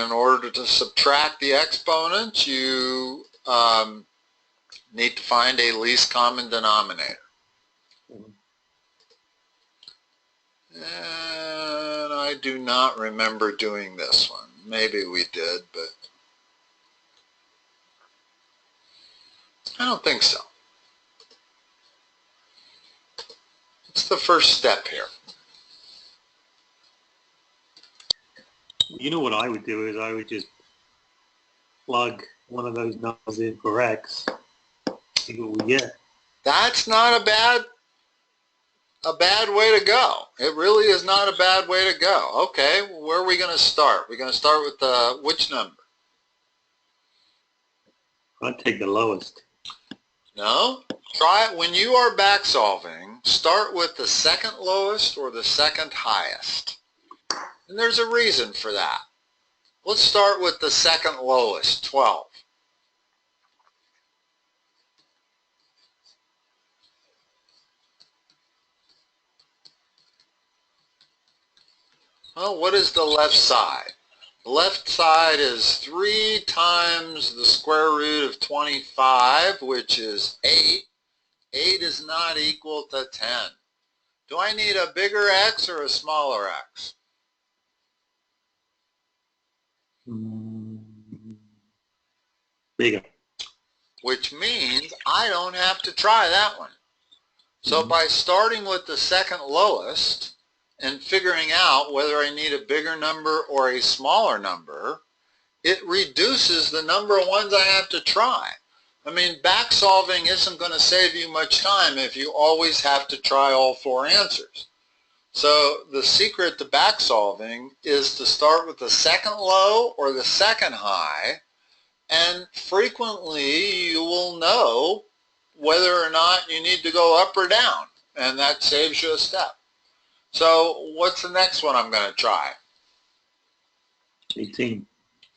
In order to subtract the exponents, you need to find a least common denominator. And I do not remember doing this one. Maybe we did, but I don't think so. It's the first step here. You know what I would do is I would just plug one of those numbers in for x, see what we get. That's not a bad way to go. It really is not a bad way to go. Okay, where are we going to start? We're going to start with which number? I'd take the lowest. No, try it when you are back solving. Start with the second lowest or the second highest. And there's a reason for that. Let's start with the second lowest, 12. Well, what is the left side? The left side is 3 times the square root of 25, which is 8. 8 is not equal to 10. Do I need a bigger x or a smaller x? Bigger. Which means I don't have to try that one. So by starting with the second lowest and figuring out whether I need a bigger number or a smaller number, it reduces the number of ones I have to try. I mean, back solving isn't going to save you much time if you always have to try all 4 answers. So the secret to back solving is to start with the second low or the second high, and frequently you will know whether or not you need to go up or down, and that saves you a step. So what's the next one I'm going to try? 18.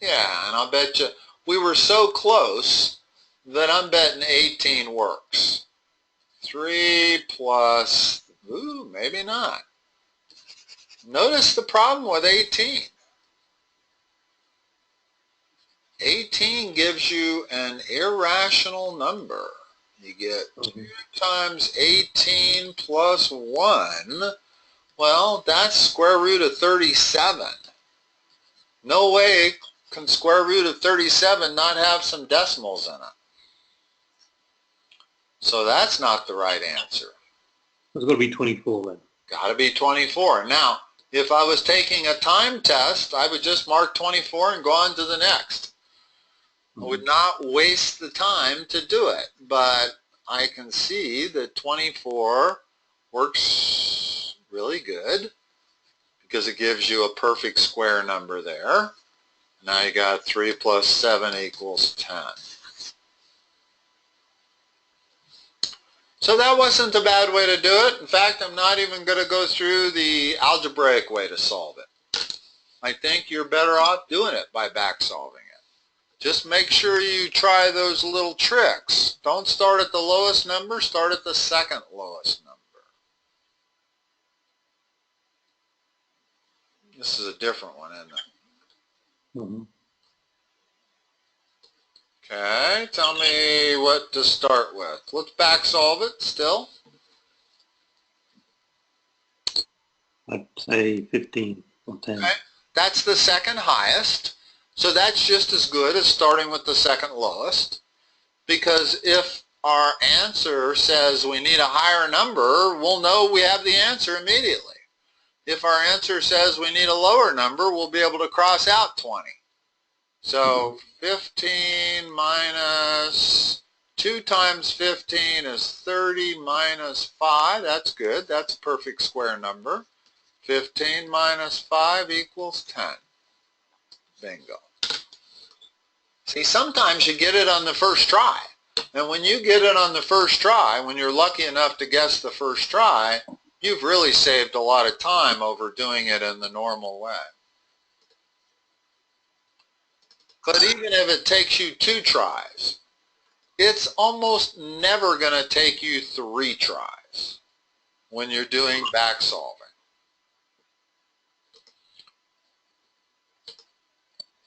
Yeah, and I'll bet you we were so close that I'm betting 18 works. 3 plus, ooh, maybe not. Notice the problem with 18. 18 gives you an irrational number. You get 2 times 18 plus 1. Well, that's square root of 37. No way can square root of 37 not have some decimals in it. So that's not the right answer. It's going to be 24 then. Got to be 24. Now, if I was taking a time test, I would just mark 24 and go on to the next. I would not waste the time to do it, but I can see that 24 works really good because it gives you a perfect square number there. Now you got 3 plus 7 equals 10. So that wasn't a bad way to do it. In fact, I'm not even going to go through the algebraic way to solve it. I think you're better off doing it by back solving it. Just make sure you try those little tricks. Don't start at the lowest number, start at the second lowest number. This is a different one, isn't it? Okay, tell me what to start with. Let's back solve it still. I'd say 15 or 10. Okay, that's the second highest. So that's just as good as starting with the second lowest, because if our answer says we need a higher number, we'll know we have the answer immediately. If our answer says we need a lower number, we'll be able to cross out 20. So 15 minus 2 times 15 is 30 minus 5. That's good. That's a perfect square number. 15 minus 5 equals 10. Bingo. See, sometimes you get it on the first try. And when you get it on the first try, when you're lucky enough to guess the first try, you've really saved a lot of time over doing it in the normal way. But even if it takes you 2 tries, it's almost never going to take you 3 tries when you're doing back solving.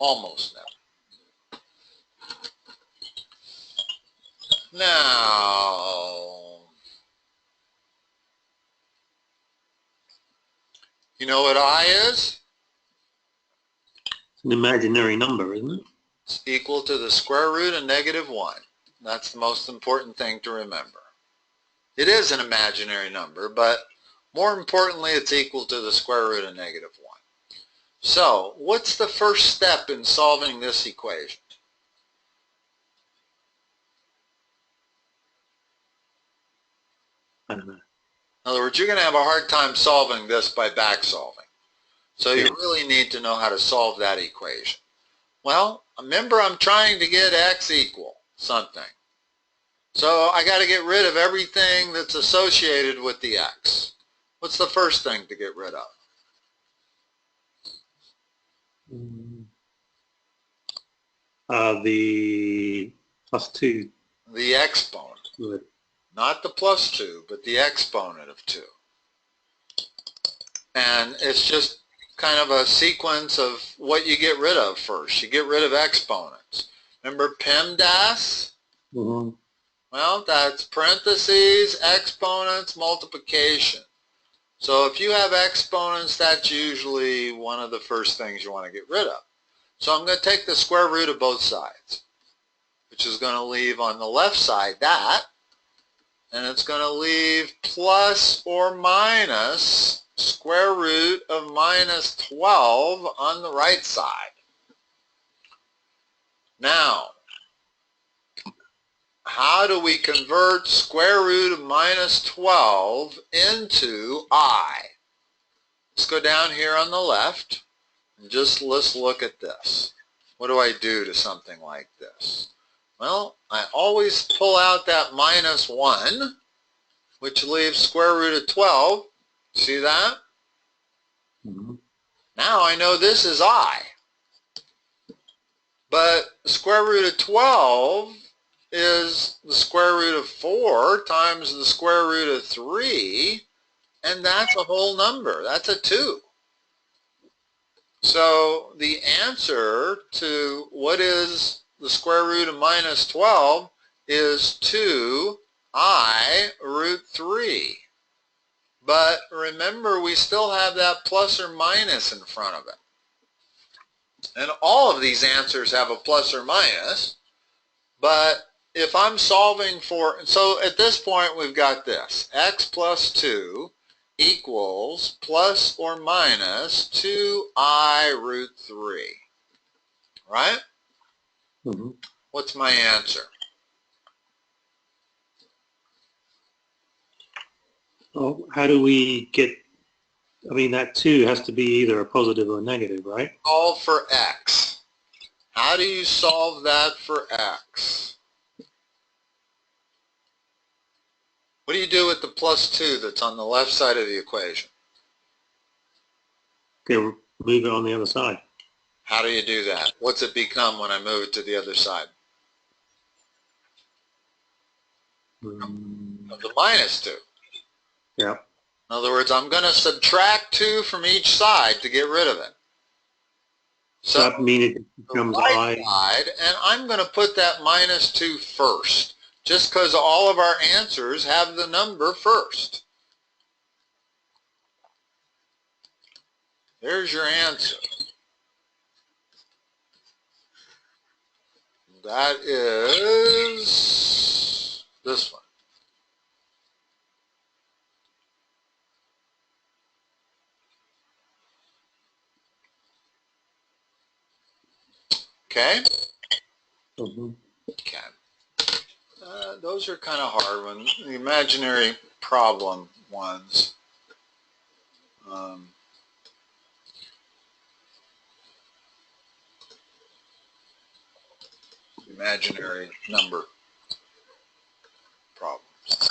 Almost never. Now, you know what I is? It's an imaginary number, isn't it? It's equal to the square root of -1. That's the most important thing to remember. It is an imaginary number, but more importantly, it's equal to the square root of -1. So, what's the first step in solving this equation? I don't know. In other words, you're going to have a hard time solving this by back solving. So you really need to know how to solve that equation. Well, remember I'm trying to get x equal something. So I got to get rid of everything that's associated with the x. What's the first thing to get rid of? The +2. The exponent. Good. Not the +2, but the exponent of 2. And it's just kind of a sequence of what you get rid of first. You get rid of exponents. Remember PEMDAS? Mm-hmm. Well, that's parentheses, exponents, multiplication. So if you have exponents, that's usually one of the first things you want to get rid of. So I'm going to take the square root of both sides, which is going to leave on the left side that, and it's going to leave plus or minus square root of -12 on the right side. Now, how do we convert square root of -12 into I? Let's go down here on the left and let's look at this. What do I do to something like this? Well, I always pull out that -1, which leaves square root of 12. See that? Mm-hmm. Now I know this is I. But the square root of 12 is the square root of 4 times the square root of 3, and that's a whole number. That's a 2. So the answer to what is the square root of -12 is 2I root 3. But remember, we still have that plus or minus in front of it. And all of these answers have a plus or minus, but if I'm solving for, so at this point we've got this, x plus 2 equals plus or minus 2I root 3, right? Mm-hmm. What's my answer? Well, how do we get, I mean, that 2 has to be either a positive or a negative, right? Solve for x. How do you solve that for x? What do you do with the +2 that's on the left side of the equation? Okay, move it on the other side. How do you do that? What's it become when I move it to the other side? Of the -2. Yeah. In other words, I'm going to subtract 2 from each side to get rid of it. So that means it becomes the right side, and I'm going to put that -2 first, just because all of our answers have the number first. There's your answer. That is this one. Okay? Mm-hmm. Okay. Those are kind of hard ones. The imaginary problem ones. Imaginary number problems.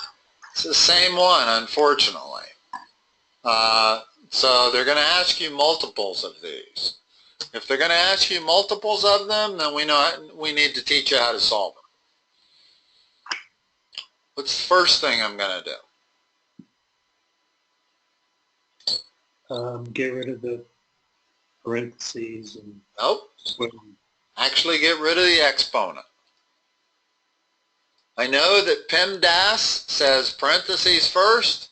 It's the same one, unfortunately. So they're going to ask you multiples of these. If they're going to ask you multiples of them, then we know we need to teach you how to solve them. What's the first thing I'm going to do? Get rid of the parentheses and Nope. squaring. Actually get rid of the exponent. I know that PEMDAS says parentheses first,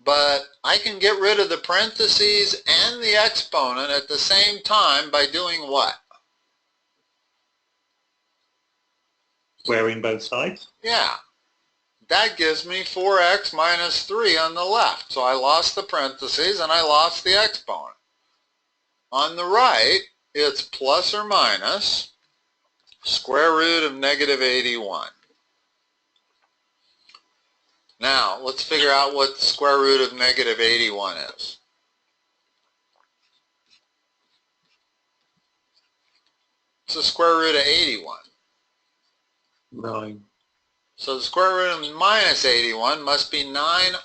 but I can get rid of the parentheses and the exponent at the same time by doing what? Squaring both sides? Yeah. That gives me 4x minus 3 on the left. So I lost the parentheses and I lost the exponent. On the right, it's plus or minus square root of negative 81. Now, let's figure out what the square root of negative 81 is. It's the square root of 81. 9. So the square root of minus 81 must be 9i.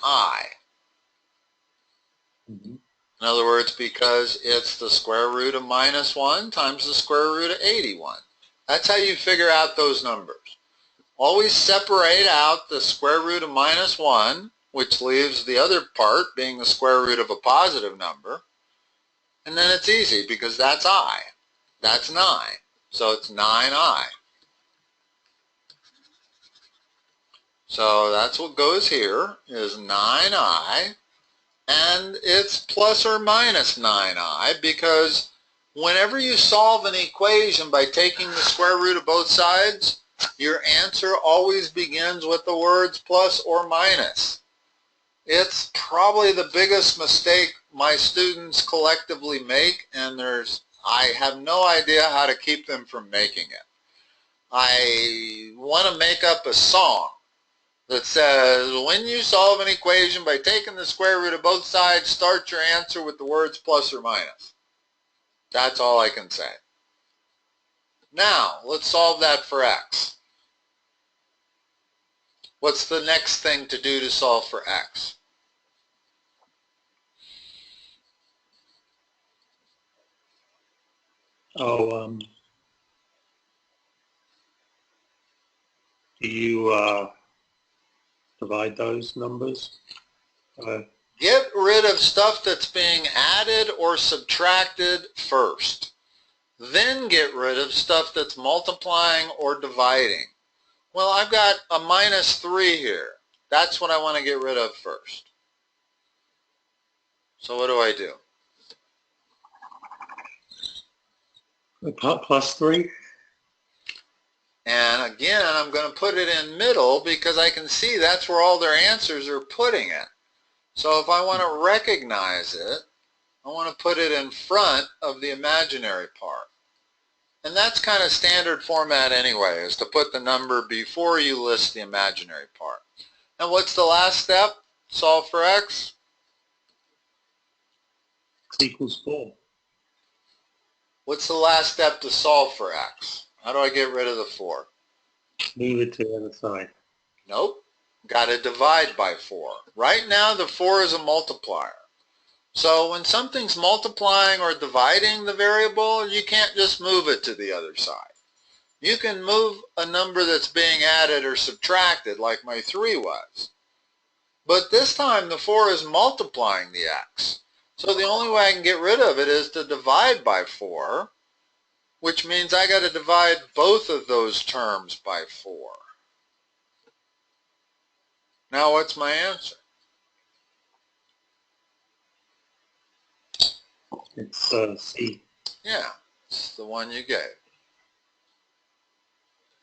Mm-hmm. In other words, because it's the square root of minus 1 times the square root of 81. That's how you figure out those numbers. Always separate out the square root of minus 1, which leaves the other part being the square root of a positive number. And then it's easy because that's I. That's 9. So it's 9i. So that's what goes here is 9i. And it's plus or minus 9i because whenever you solve an equation by taking the square root of both sides, your answer always begins with the words plus or minus. It's probably the biggest mistake my students collectively make, and I have no idea how to keep them from making it. I want to make up a song that says, when you solve an equation by taking the square root of both sides, start your answer with the words plus or minus. That's all I can say. Now, let's solve that for x. What's the next thing to do to solve for x? Do you divide those numbers? Get rid of stuff that's being added or subtracted first. Then get rid of stuff that's multiplying or dividing. Well, I've got a minus 3 here. That's what I want to get rid of first. So what do I do? Plus 3? And again, I'm going to put it in middle because I can see that's where all their answers are putting it. So if I want to recognize it, I want to put it in front of the imaginary part. And that's kind of standard format anyway, is to put the number before you list the imaginary part. And what's the last step? Solve for x? X equals 4. What's the last step to solve for x? How do I get rid of the 4? Move it to the other side. Nope. Got to divide by 4. Right now the 4 is a multiplier. So when something's multiplying or dividing the variable, you can't just move it to the other side. You can move a number that's being added or subtracted like my 3 was. But this time the 4 is multiplying the x. So the only way I can get rid of it is to divide by 4, which means I got to divide both of those terms by 4. Now what's my answer? It's C. Yeah, it's the one you gave.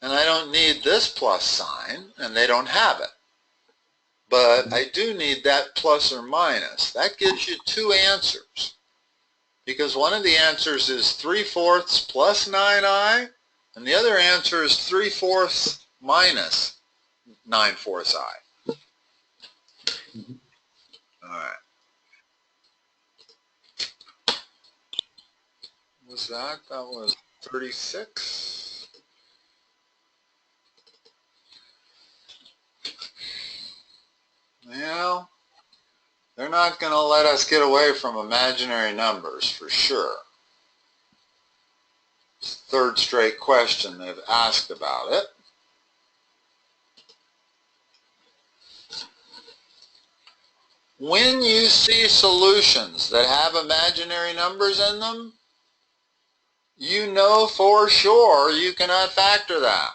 And I don't need this plus sign, and they don't have it. But I do need that plus or minus. That gives you 2 answers. Because one of the answers is 3/4 plus 9i, and the other answer is 3/4 minus 9/4 I. All right. What was that? That was 36. Well, they're not going to let us get away from imaginary numbers for sure. It's the 3rd straight question they've asked about it. when you see solutions that have imaginary numbers in them, you know for sure you cannot factor that.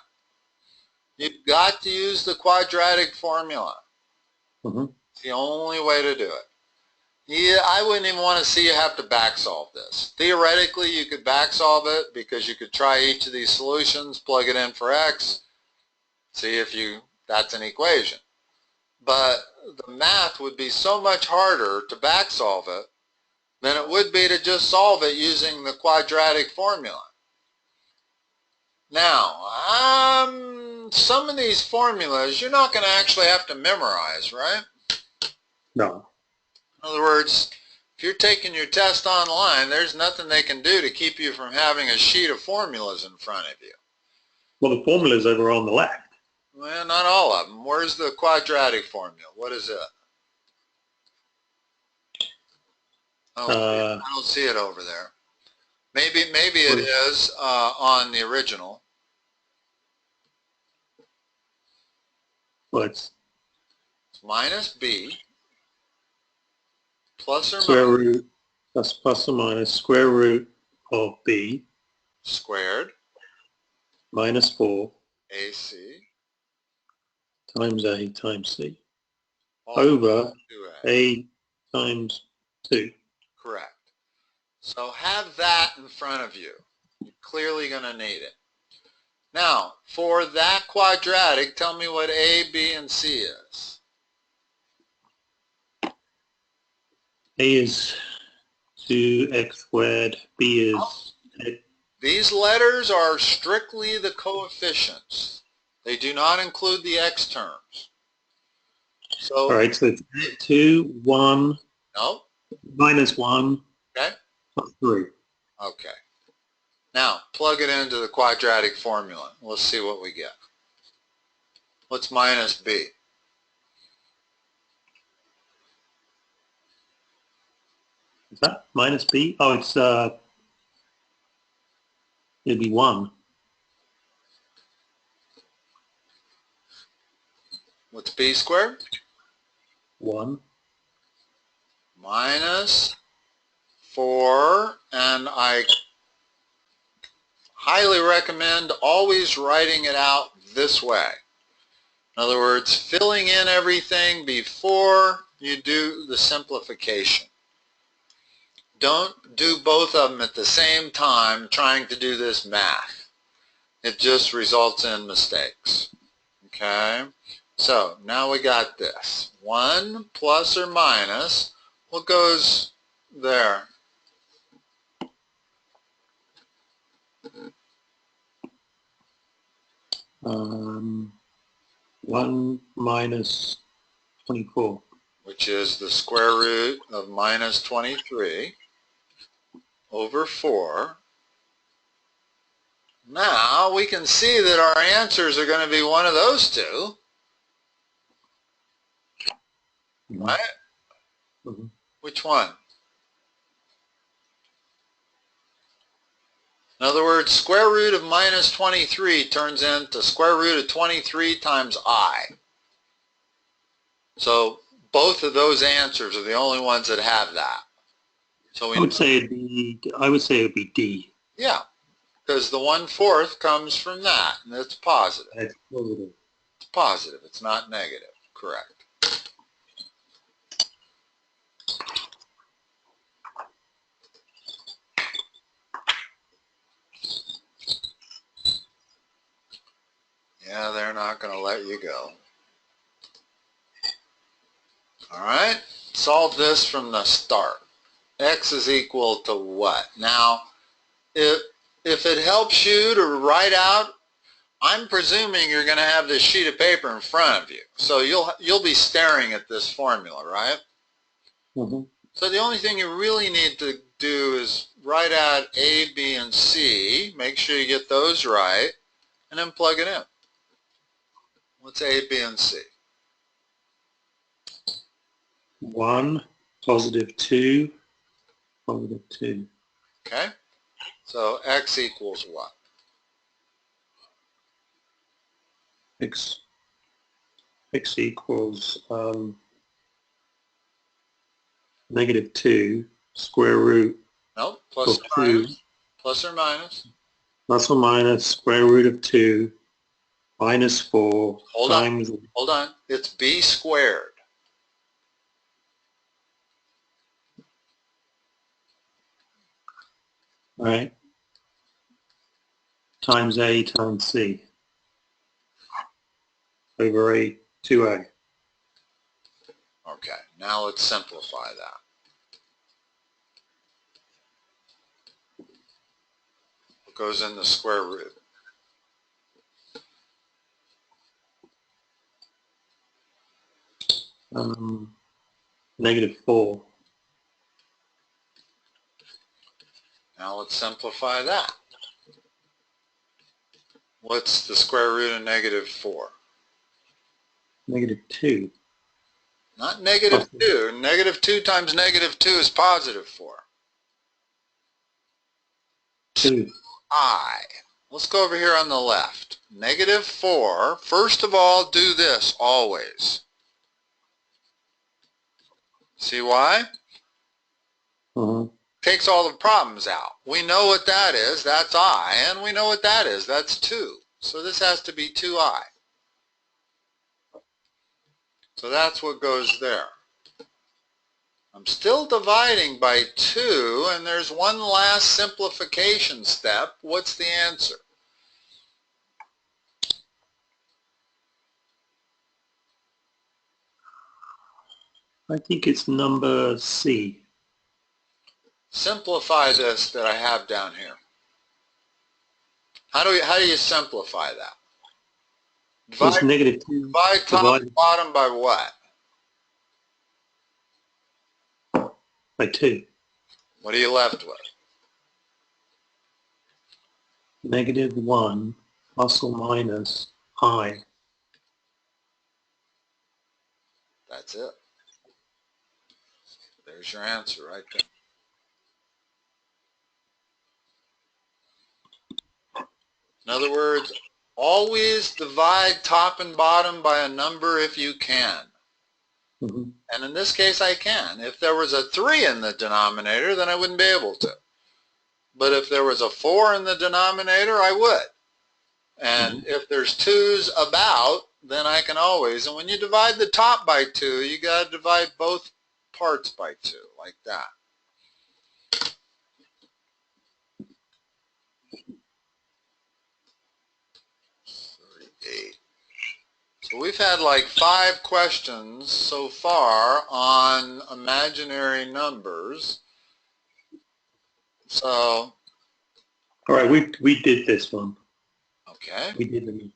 You've got to use the quadratic formula. It's the only way to do it. Yeah, I wouldn't even want to see you have to back solve this. Theoretically, you could back solve it because you could try each of these solutions, plug it in for x, see if that's an equation. But the math would be so much harder to back solve it than it would be to just solve it using the quadratic formula. Now, some of these formulas you're not going to actually have to memorize, right? No. In other words, if you're taking your test online, there's nothing they can do to keep you from having a sheet of formulas in front of you. Well, the formula's over on the left. Well, not all of them. Where's the quadratic formula? What is it? Oh, I don't see it over there. Maybe it is on the original. Well, it's minus b plus or square minus root, that's plus or minus square root of b squared minus 4 ac times a times c all over to a times 2. Correct. So have that in front of you. You're clearly going to need it. Now, for that quadratic, tell me what a, b, and c is. A is 2x squared, b is x. These letters are strictly the coefficients. They do not include the x terms. So, all right, so it's 2, 1, no, minus 1, okay, plus 3. okay. Now, plug it into the quadratic formula. Let's see what we get. What's minus b? Is that minus b? Oh, it's, it'd be 1. What's b squared? 1. Minus 4, and I highly recommend always writing it out this way. In other words, filling in everything before you do the simplification. Don't do both of them at the same time trying to do this math. It just results in mistakes. Okay? So now we got this. 1 plus or minus, what goes there? Um, 1 minus 24. Which is the square root of minus 23 over 4. Now we can see that our answers are going to be one of those two. Right? Mm-hmm. Which one? In other words, square root of minus 23 turns into square root of 23 times I. So both of those answers are the only ones that have that. So I would say it would be D. Yeah, because the 1/4 comes from that, and it's positive. It's positive. It's positive. It's not negative. Correct. Yeah, they're not going to let you go. All right, solve this from the start. X is equal to what? Now, if it helps you to write out, I'm presuming you're going to have this sheet of paper in front of you. So you'll be staring at this formula, right? Mm-hmm. So the only thing you really need to do is write out A, B, and C. Make sure you get those right, and then plug it in. What's A, B, and C? 1, positive 2, positive 2. Okay? So X equals what? X equals negative 2 square root Nope, plus of or 2 minus. Plus or minus. plus or minus square root of 2 minus 4 Hold times... on. It's b squared. Right? Times a times c over a 2a. Okay, now let's simplify that. What goes in the square root? Negative 4. Now let's simplify that. What's the square root of negative 4? Negative 2. Not negative 2. Negative 2 times negative 2 is positive 4. 2i. Let's go over here on the left. Negative 4. First of all, do this always. See why? Takes all the problems out. We know what that is. That's I. And we know what that is. That's 2. So this has to be 2i. So that's what goes there. I'm still dividing by 2, and there's one last simplification step. What's the answer? I think it's number C. Simplify this that I have down here. How do you simplify that? Divide, negative 2. Divide top and bottom by what? By 2. What are you left with? Negative 1 plus or minus I. That's it. There's your answer right there. In other words, always divide top and bottom by a number if you can. And in this case, I can. If there was a 3 in the denominator, then I wouldn't be able to. But if there was a 4 in the denominator, I would. And if there's 2's about, then I can always. And when you divide the top by 2, you got to divide both parts by 2, like that. 38. So we've had like 5 questions so far on imaginary numbers. So, all right, we did this one. Okay. We did the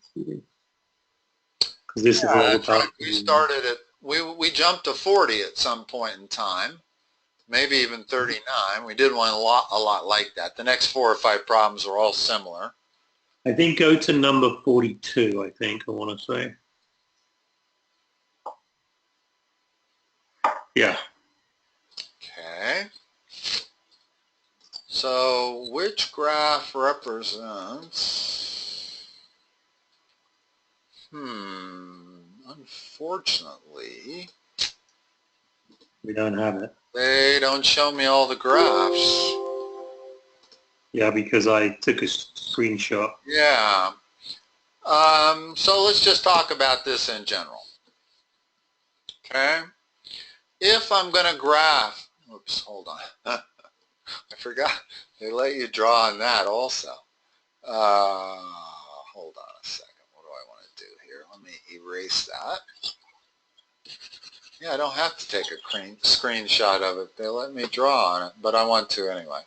because this is all about. Right. We started at we jumped to 40 at some point in time, maybe even 39. We did one a lot like that. The next 4 or 5 problems are all similar. I think go to number 42. I think I want to say. Yeah. Okay. So which graph represents, unfortunately, we don't have it. They don't show me all the graphs. Yeah, because I took a screenshot. Yeah. So let's just talk about this in general. Okay. If I'm going to graph, oops, hold on. I forgot. They let you draw on that also. Hold on a second. What do I want to do here? Let me erase that. Yeah, I don't have to take a screenshot of it. They let me draw on it, but I want to anyway.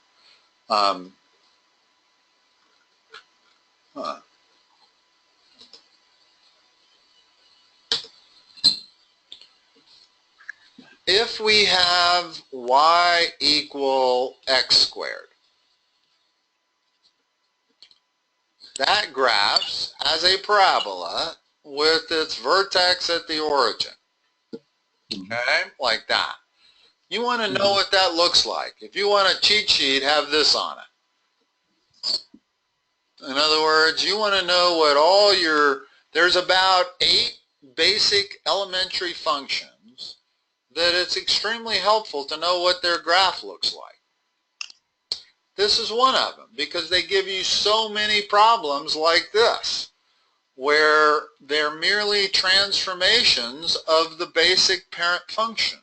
If we have y equal x squared, that graphs as a parabola with its vertex at the origin. Okay, like that. You want to know what that looks like. If you want a cheat sheet, have this on it. In other words, you want to know what all your, there's about 8 basic elementary functions that it's extremely helpful to know what their graph looks like. This is one of them because they give you so many problems like this, where they're merely transformations of the basic parent function.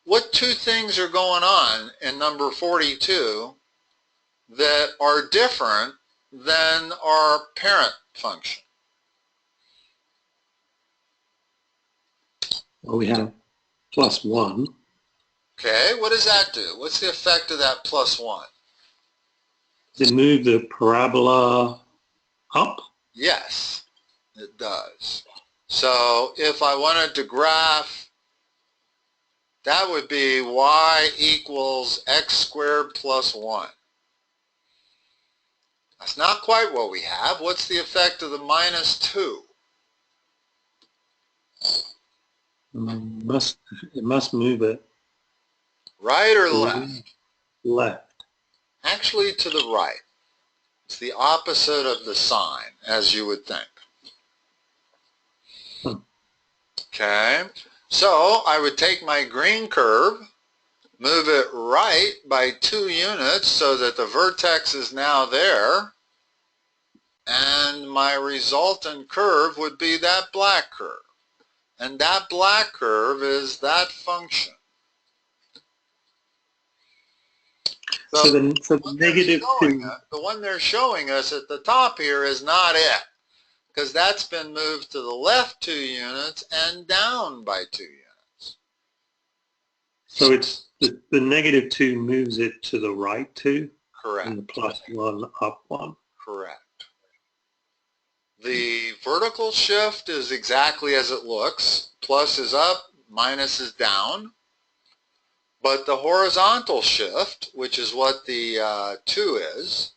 What two things are going on in number 42 that are different than our parent function? Well, we have plus 1. Okay, what does that do? What's the effect of that plus 1? Does it move the parabola up? Yes, it does. So if I wanted to graph, that would be y equals x squared plus 1. That's not quite what we have. What's the effect of the minus 2? It must move it Right or left? left. Actually to the right. It's the opposite of the sign, as you would think. Okay, so I would take my green curve, move it right by 2 units so that the vertex is now there, and my resultant curve would be that black curve. And that black curve is that function. So the negative 2. The one they're showing us at the top here is not it, because that's been moved to the left 2 units and down by 2 units. So it's the negative 2 moves it to the right 2? Correct. And the plus 1 up 1? Correct. The vertical shift is exactly as it looks. Plus is up, minus is down. But the horizontal shift, which is what the 2 is,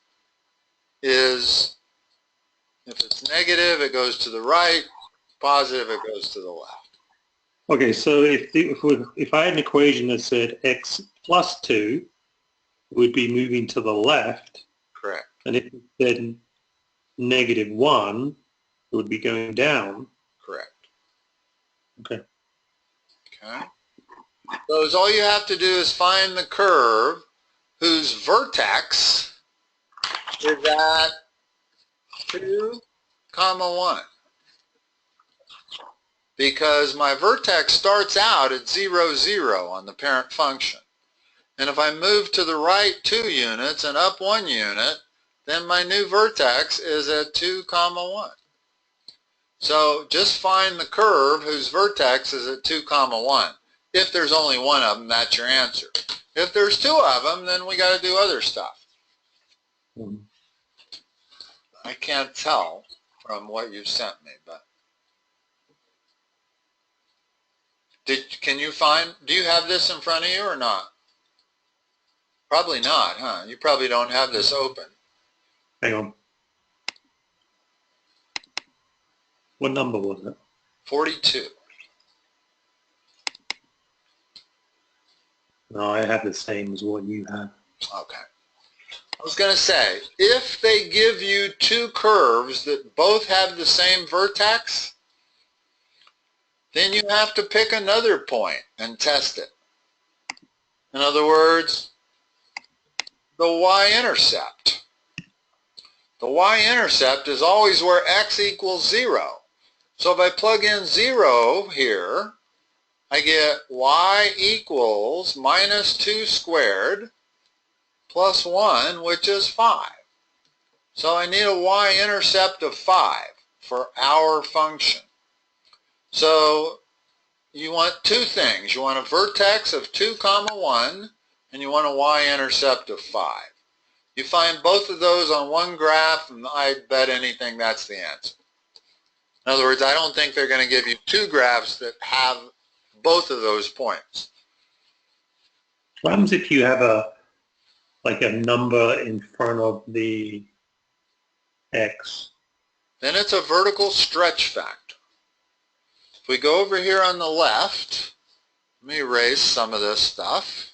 if it's negative, it goes to the right, positive, it goes to the left. Okay, so if I had an equation that said x plus 2 would be moving to the left. Correct. And if it said negative 1, it would be going down. Correct. Okay. Okay. So all you have to do is find the curve whose vertex is at 2, 1. Because my vertex starts out at 0, 0 on the parent function. And if I move to the right 2 units and up 1 unit, then my new vertex is at 2, 1. So just find the curve whose vertex is at 2, 1. If there's only one of them, that's your answer. If there's 2 of them, then we got to do other stuff. I can't tell from what you sent me, but can you find, do you have this in front of you or not? Probably not, huh? You probably don't have this open. Hang on. What number was it? 42. No, I have the same as what you have. Okay. I was going to say, if they give you 2 curves that both have the same vertex, then you have to pick another point and test it. In other words, the y-intercept. The y-intercept is always where x equals 0. So if I plug in 0 here, I get y equals minus 2 squared plus 1, which is 5. So I need a y-intercept of 5 for our function. So you want 2 things. You want a vertex of 2, 1, and you want a y-intercept of 5. You find both of those on one graph, and I'd bet anything that's the answer. In other words, I don't think they're going to give you 2 graphs that have both of those points. What happens if you have a number in front of the x? Then it's a vertical stretch factor. If we go over here on the left, let me erase some of this stuff.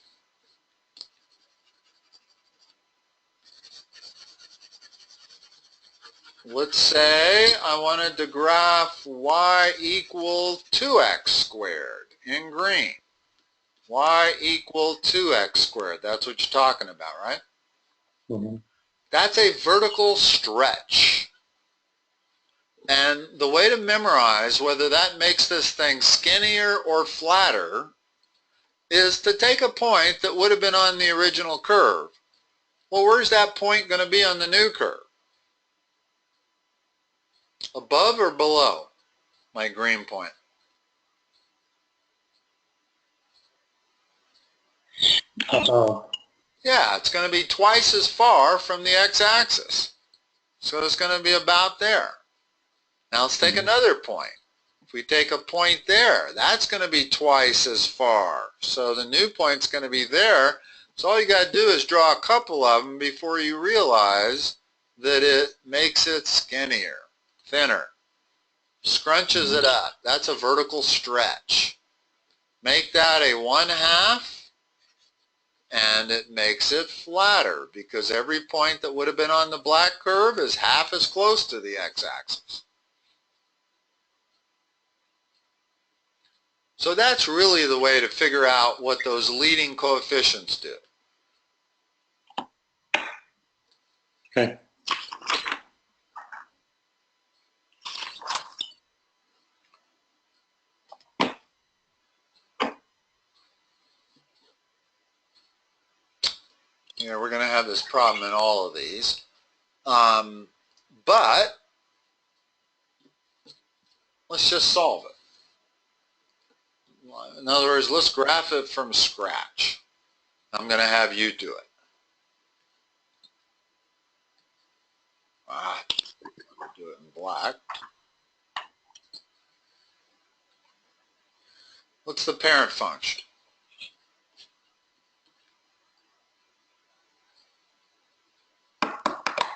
Let's say I wanted to graph y equals 2x squared. in green. Y equal 2x squared. That's what you're talking about, right? Mm-hmm. That's a vertical stretch. And the way to memorize whether that makes this thing skinnier or flatter is to take a point that would have been on the original curve. Well, where's that point going to be on the new curve? Above or below my green point? Yeah, it's going to be twice as far from the x-axis. So it's going to be about there. Now let's take another point. If we take a point there, that's going to be twice as far. So the new point's going to be there. So all you got to do is draw a couple of them before you realize that it makes it skinnier, thinner, scrunches it up. That's a vertical stretch. Make that a 1/2. And it makes it flatter because every point that would have been on the black curve is half as close to the x-axis. So that's really the way to figure out what those leading coefficients do. Okay. Yeah, we're going to have this problem in all of these. But let's just solve it. In other words, let's graph it from scratch. I'm going to have you do it. I'll do it in black. What's the parent function?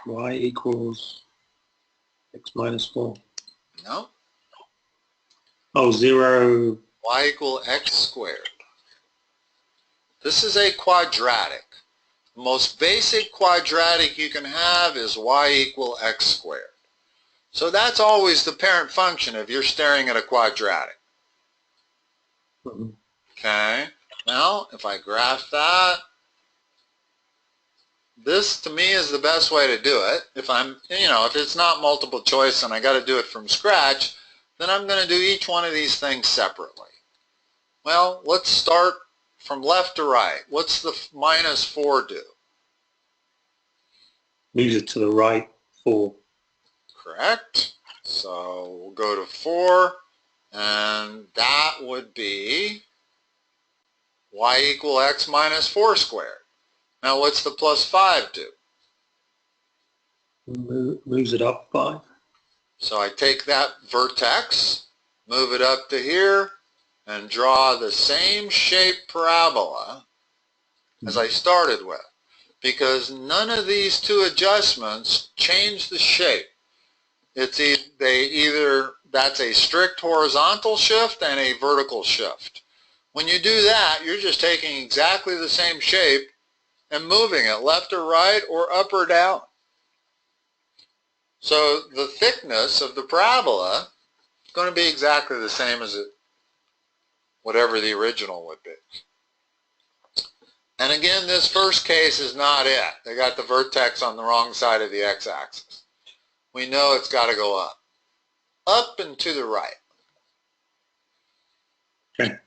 Y equals x minus 4. No. Oh, 0. Y equal x squared. This is a quadratic. The most basic quadratic you can have is y equal x squared. So that's always the parent function if you're staring at a quadratic. Mm-hmm. Okay. Now, if I graph that, this to me is the best way to do it. If if it's not multiple choice and I got to do it from scratch, then I'm going to do each one of these things separately. Well, let's start from left to right. What's the minus 4 do? Moves it to the right 4. Correct. So we'll go to 4, and that would be y equal x minus 4 squared. Now what's the plus 5 do? Moves it up 5. So I take that vertex, move it up to here, and draw the same shape parabola as I started with, because none of these two adjustments change the shape. That's a strict horizontal shift and a vertical shift. When you do that, you're just taking exactly the same shape and moving it left or right or up or down. So the thickness of the parabola is going to be exactly the same as whatever the original would be. And again, this first case is not it. They got the vertex on the wrong side of the x-axis. We know it's got to go up. Up and to the right. Okay.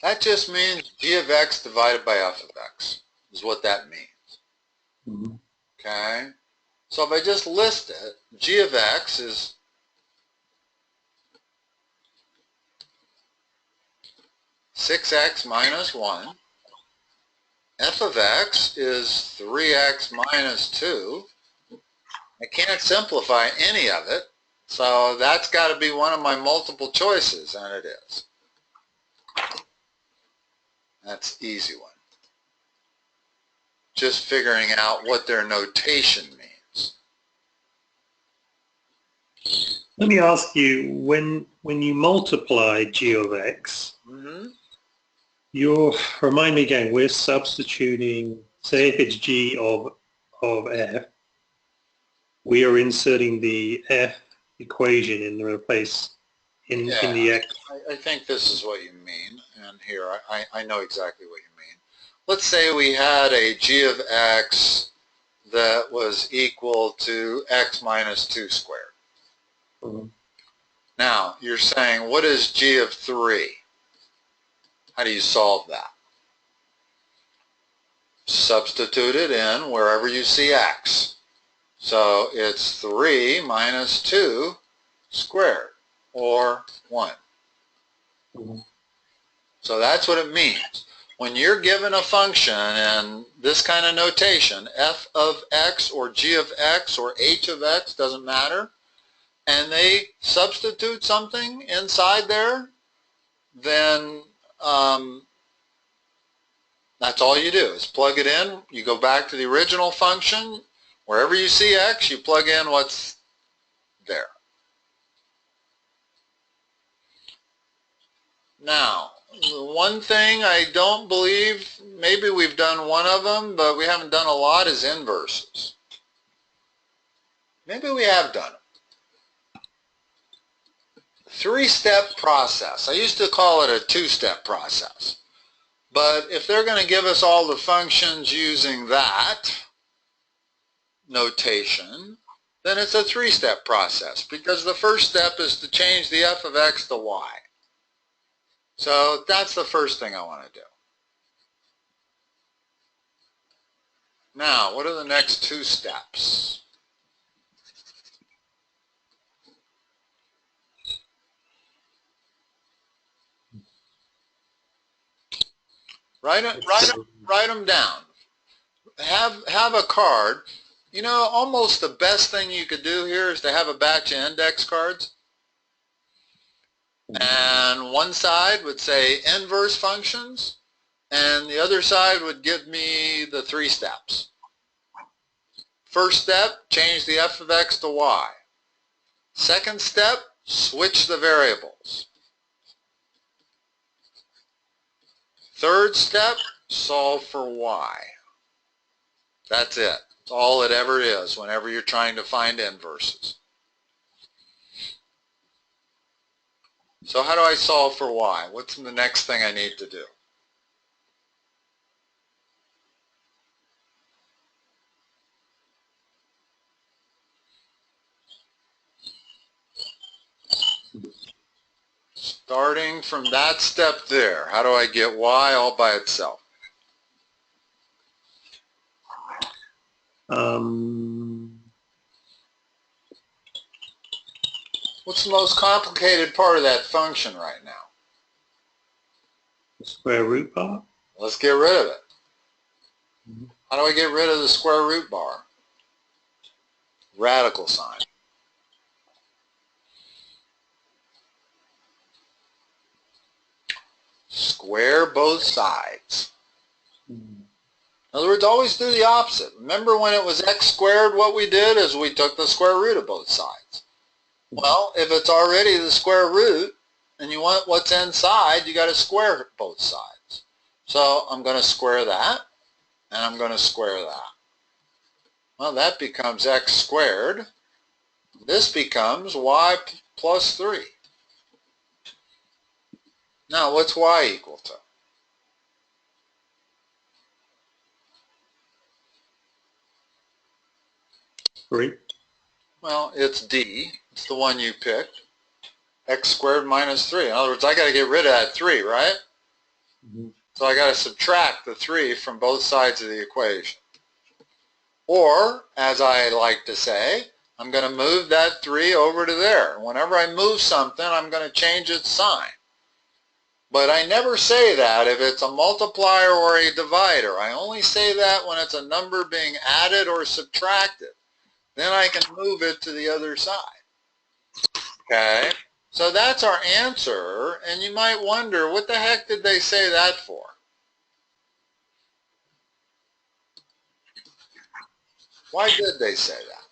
That just means g of x divided by f of x is what that means. Mm-hmm. Okay? So if I just list it, g of x is (6x minus 1). F of x is 3x minus 2. I can't simplify any of it, so that's got to be one of my multiple choices, and it is. That's an easy one. Just figuring out what their notation means. Let me ask you, when you multiply g of x, remind me again, we're substituting, say if it's g of f, we are inserting the f equation in the place in the x. I think this is what you mean, and here I know exactly what you mean. Let's say we had a g of x that was equal to x minus 2 squared. Now, you're saying, what is g of 3? How do you solve that? Substitute it in wherever you see x. So it's 3 minus 2 squared, or 1. So that's what it means. When you're given a function in this kind of notation, f of x or g of x or h of x, doesn't matter, and they substitute something inside there, then that's all you do is plug it in. You go back to the original function. Wherever you see x, you plug in what's there. Now, one thing I don't believe, maybe we've done one of them, but we haven't done a lot, is inverses. Maybe we have done it. Three-step process. I used to call it a two-step process. But if they're going to give us all the functions using that notation, then it's a three-step process, because the first step is to change the f of x to y. So that's the first thing I want to do. Now, what are the next two steps? Write them down. Have a card. You know, almost the best thing you could do here is to have a batch of index cards. And one side would say inverse functions, and the other side would give me the three steps. First step, change the f of x to y. Second step, switch the variables. Third step, solve for y. That's it. That's all it ever is whenever you're trying to find inverses. So how do I solve for y? What's the next thing I need to do? Starting from that step there, how do I get y all by itself? What's the most complicated part of that function right now? The square root bar? Let's get rid of it. How do I get rid of the square root bar? Radical sign. Square both sides. In other words, always do the opposite. Remember when it was x squared, what we did is we took the square root of both sides. Well, if it's already the square root and you want what's inside, you got to square both sides. So I'm going to square that, and I'm going to square that. Well, that becomes x squared. This becomes y plus 3. Now, what's y equal to? Three. Well, it's D. It's the one you picked. X squared minus 3. In other words, I got to get rid of that 3, right? So I got to subtract the 3 from both sides of the equation. Or, as I like to say, I'm going to move that 3 over to there. Whenever I move something, I'm going to change its sign. But I never say that if it's a multiplier or a divider. I only say that when it's a number being added or subtracted. Then I can move it to the other side. Okay? So that's our answer, and you might wonder, what the heck did they say that for? Why did they say that?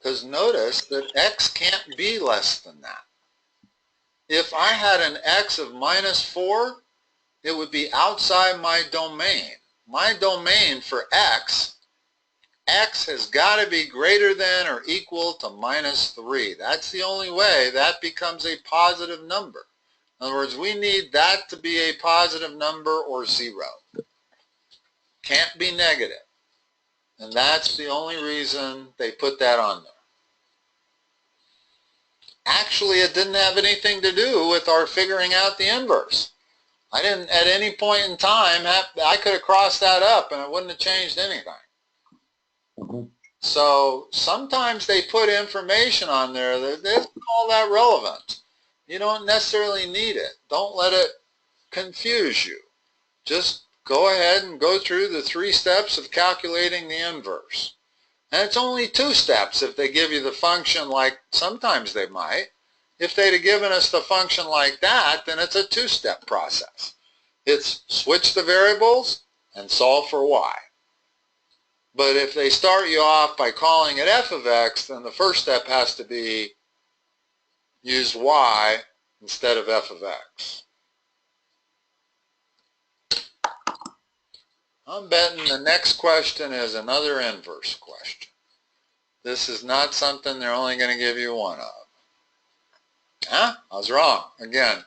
because notice that x can't be less than that. If I had an x of -4, it would be outside my domain. My domain for x has got to be greater than or equal to -3. That's the only way that becomes a positive number. In other words, we need that to be a positive number or 0. Can't be negative. And that's the only reason they put that on there. Actually, it didn't have anything to do with our figuring out the inverse. I didn't, at any point in time, I could have crossed that up and it wouldn't have changed anything. So sometimes they put information on there that they don't call that relevant. You don't necessarily need it. Don't let it confuse you. Just go ahead and go through the 3 steps of calculating the inverse. And it's only 2 steps if they give you the function like sometimes they might. If they'd have given us the function like that, then it's a 2-step process. It's switch the variables and solve for y. But if they start you off by calling it f of x, then the first step has to be use y instead of f of x. I'm betting the next question is another inverse question. This is not something they're only going to give you one of. Huh? I was wrong. Again.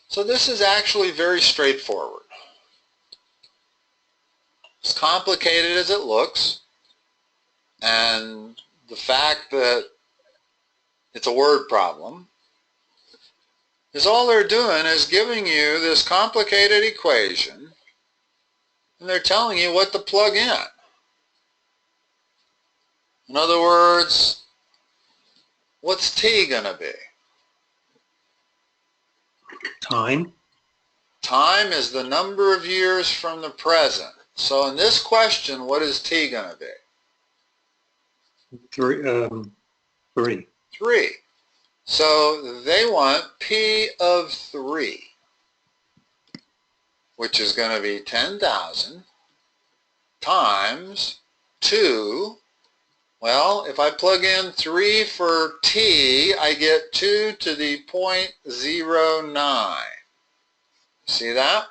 So this is actually very straightforward. As complicated as it looks, and the fact that it's a word problem, is all they're doing is giving you this complicated equation, and they're telling you what to plug in. In other words, what's t going to be? Time. Time is the number of years from the present. So in this question, what is t going to be? 3. 3. So they want p of 3, which is going to be 10,000 times 2. Well, if I plug in 3 for t, I get 2 to the 0.09. See that?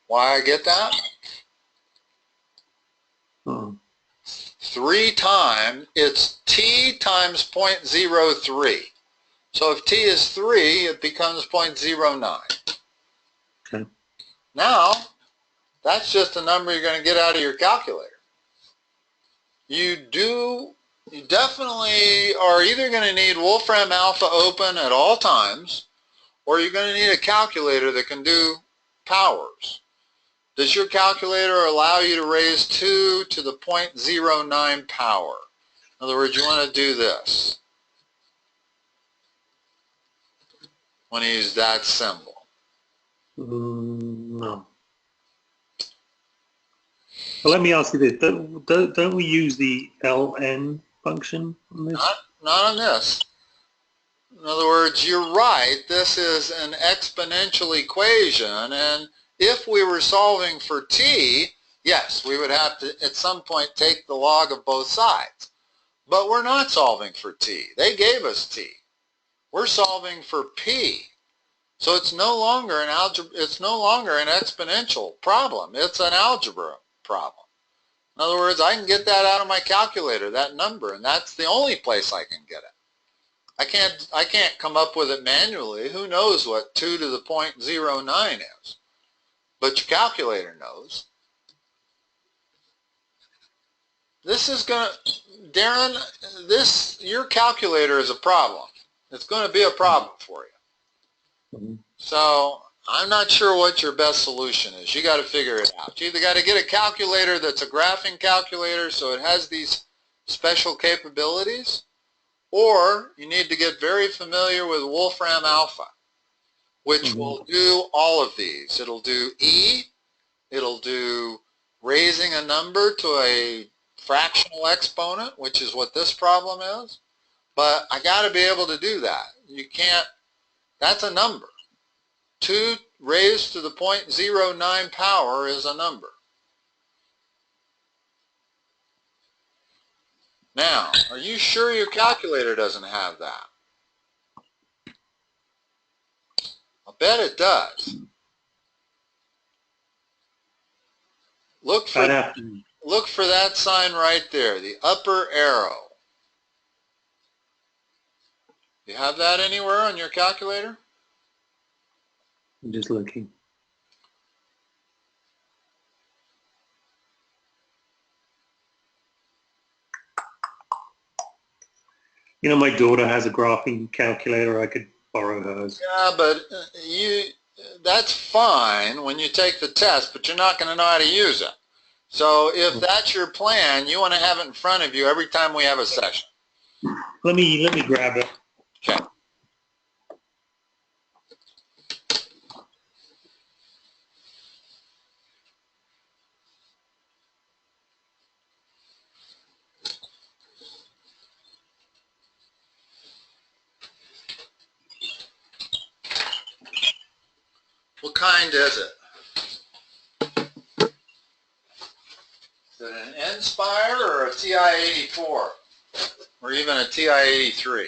Why I get that? 3 times, it's t times 0.03. So if t is 3, it becomes 0.09. Okay. Now, that's just a number you're going to get out of your calculator. You definitely are either going to need Wolfram Alpha open at all times, or you're going to need a calculator that can do powers. Does your calculator allow you to raise 2 to the 0.09 power? In other words, you want to do this when you use that symbol. No. Well, let me ask you this. Don't we use the ln function on this? Not on this. In other words, you're right. This is an exponential equation, and if we were solving for t, yes, we would have to at some point take the log of both sides. But we're not solving for t. They gave us t. We're solving for p. So it's no longer an exponential problem. It's an algebra problem. In other words, I can get that out of my calculator, that number, and that's the only place I can get it. I can't come up with it manually. Who knows what 2 to the 0.09 is? But your calculator knows. This is going to, Darren, your calculator is a problem. It's going to be a problem for you. So I'm not sure what your best solution is. You got to figure it out. You either got to get a calculator that's a graphing calculator so it has these special capabilities, or you need to get very familiar with Wolfram Alpha, which will do all of these. It'll do E, it'll do raising a number to a fractional exponent, which is what this problem is, but I got to be able to do that. you can't, that's a number. 2 raised to the 0.09 power is a number. Now, are you sure your calculator doesn't have that? I bet it does. Look for that sign right there, the upper arrow. You have that anywhere on your calculator? I'm just looking. You know, my daughter has a graphing calculator. I could borrow hers. Yeah, but that's fine when you take the test, but you're not going to know how to use it. So if that's your plan, you want to have it in front of you every time we have a session. Let me grab it. Okay. What kind is it? Is it an N-Spire or a TI-84? Or even a TI-83?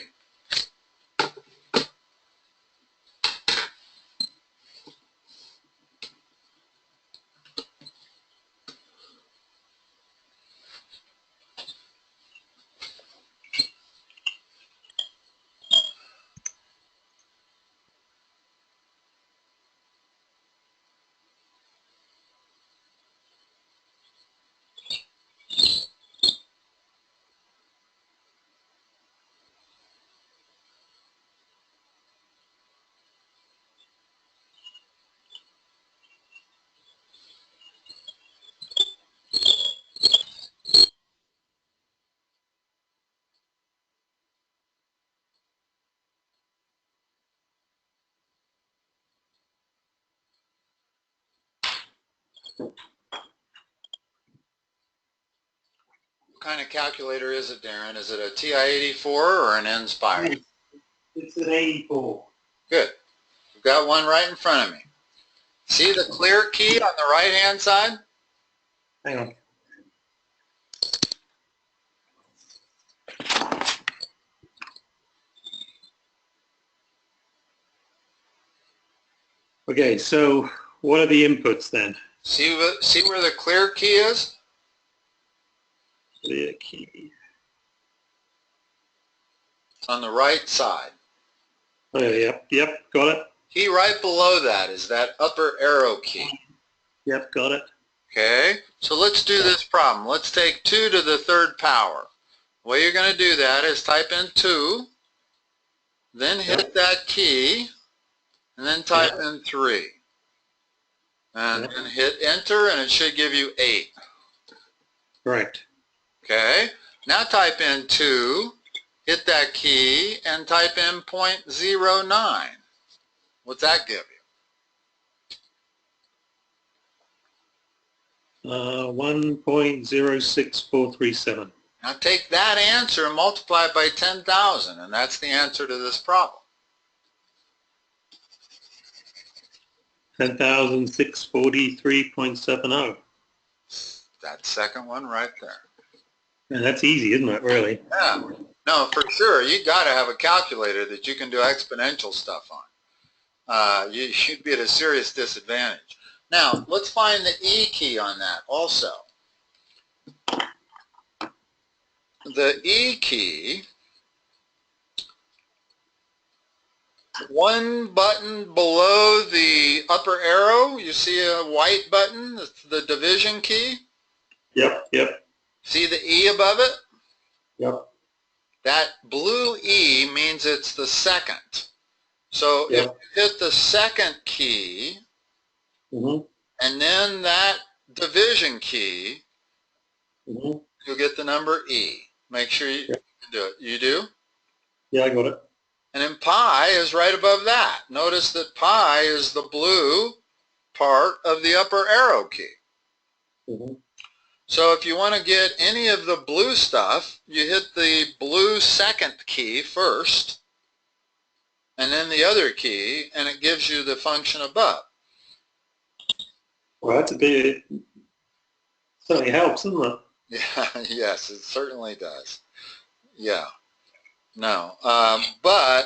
What kind of calculator is it, Darren? Is it a TI-84 or an N-Spire? It's an 84. Good. We've got one right in front of me. See the clear key on the right-hand side? Hang on. Okay, so what are the inputs then? See where the clear key is? Clear key. It's on the right side. Oh, yep, got it. Key right below that is that upper arrow key. Yep, got it. Okay, so let's do this problem. Let's take 2 to the 3rd power. The way you're going to do that is type in 2, then hit that key, and then type in 3. And then hit enter, and it should give you 8. Correct. Okay, now type in 2, hit that key, and type in 0.09. What's that give you? 1.06437. Now take that answer and multiply it by 10,000, and that's the answer to this problem. 10,643.70. That second one right there. And that's easy, isn't it, really? Yeah. No, for sure. You got to have a calculator that you can do exponential stuff on. You'd be at a serious disadvantage. Now, let's find the E key on that also. The E key, one button below the upper arrow, you see a white button, it's the division key? Yep. See the E above it? Yep. That blue E means it's the second. So if you hit the second key, and then that division key, you'll get the number E. Make sure you can do it. You do? Yeah, I got it. And then pi is right above that. Notice that pi is the blue part of the upper arrow key. So if you want to get any of the blue stuff, you hit the blue second key first, and then the other key, and it gives you the function above. Well, that's a bit, certainly helps, doesn't it? Yeah, yes, it certainly does. Yeah. No, but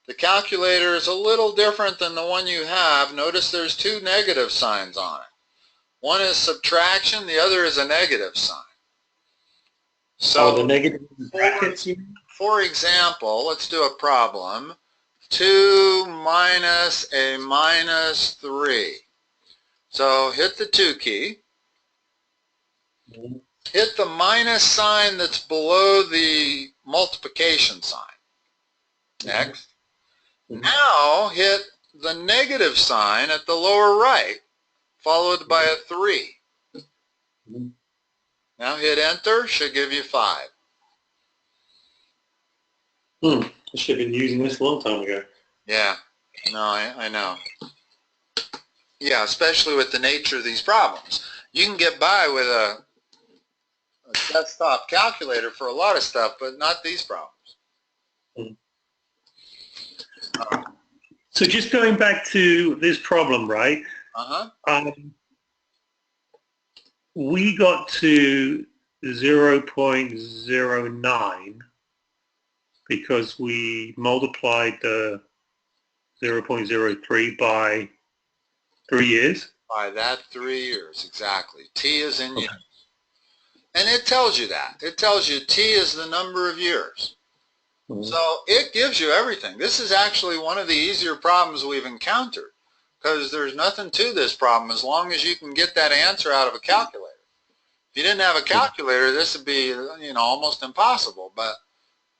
the calculator is a little different than the one you have. Notice there's two negative signs on it. One is subtraction, the other is a negative sign. So the negative brackets, you mean? For example, let's do a problem. 2 minus a minus 3. So hit the 2 key. Hit the minus sign that's below the multiplication sign. Next. Now hit the negative sign at the lower right, followed by a 3. Now hit enter, should give you 5. I should have been using this a long time ago. Yeah, no, I know. Yeah, especially with the nature of these problems. You can get by with a desktop calculator for a lot of stuff, but not these problems. So just going back to this problem, right? We got to 0.09 because we multiplied the 0.03 by 3 years. By that 3 years, exactly. T is in years. And it tells you that. It tells you T is the number of years. So it gives you everything. This is actually one of the easier problems we've encountered because there's nothing to this problem as long as you can get that answer out of a calculator. If you didn't have a calculator, this would be, you know, almost impossible. But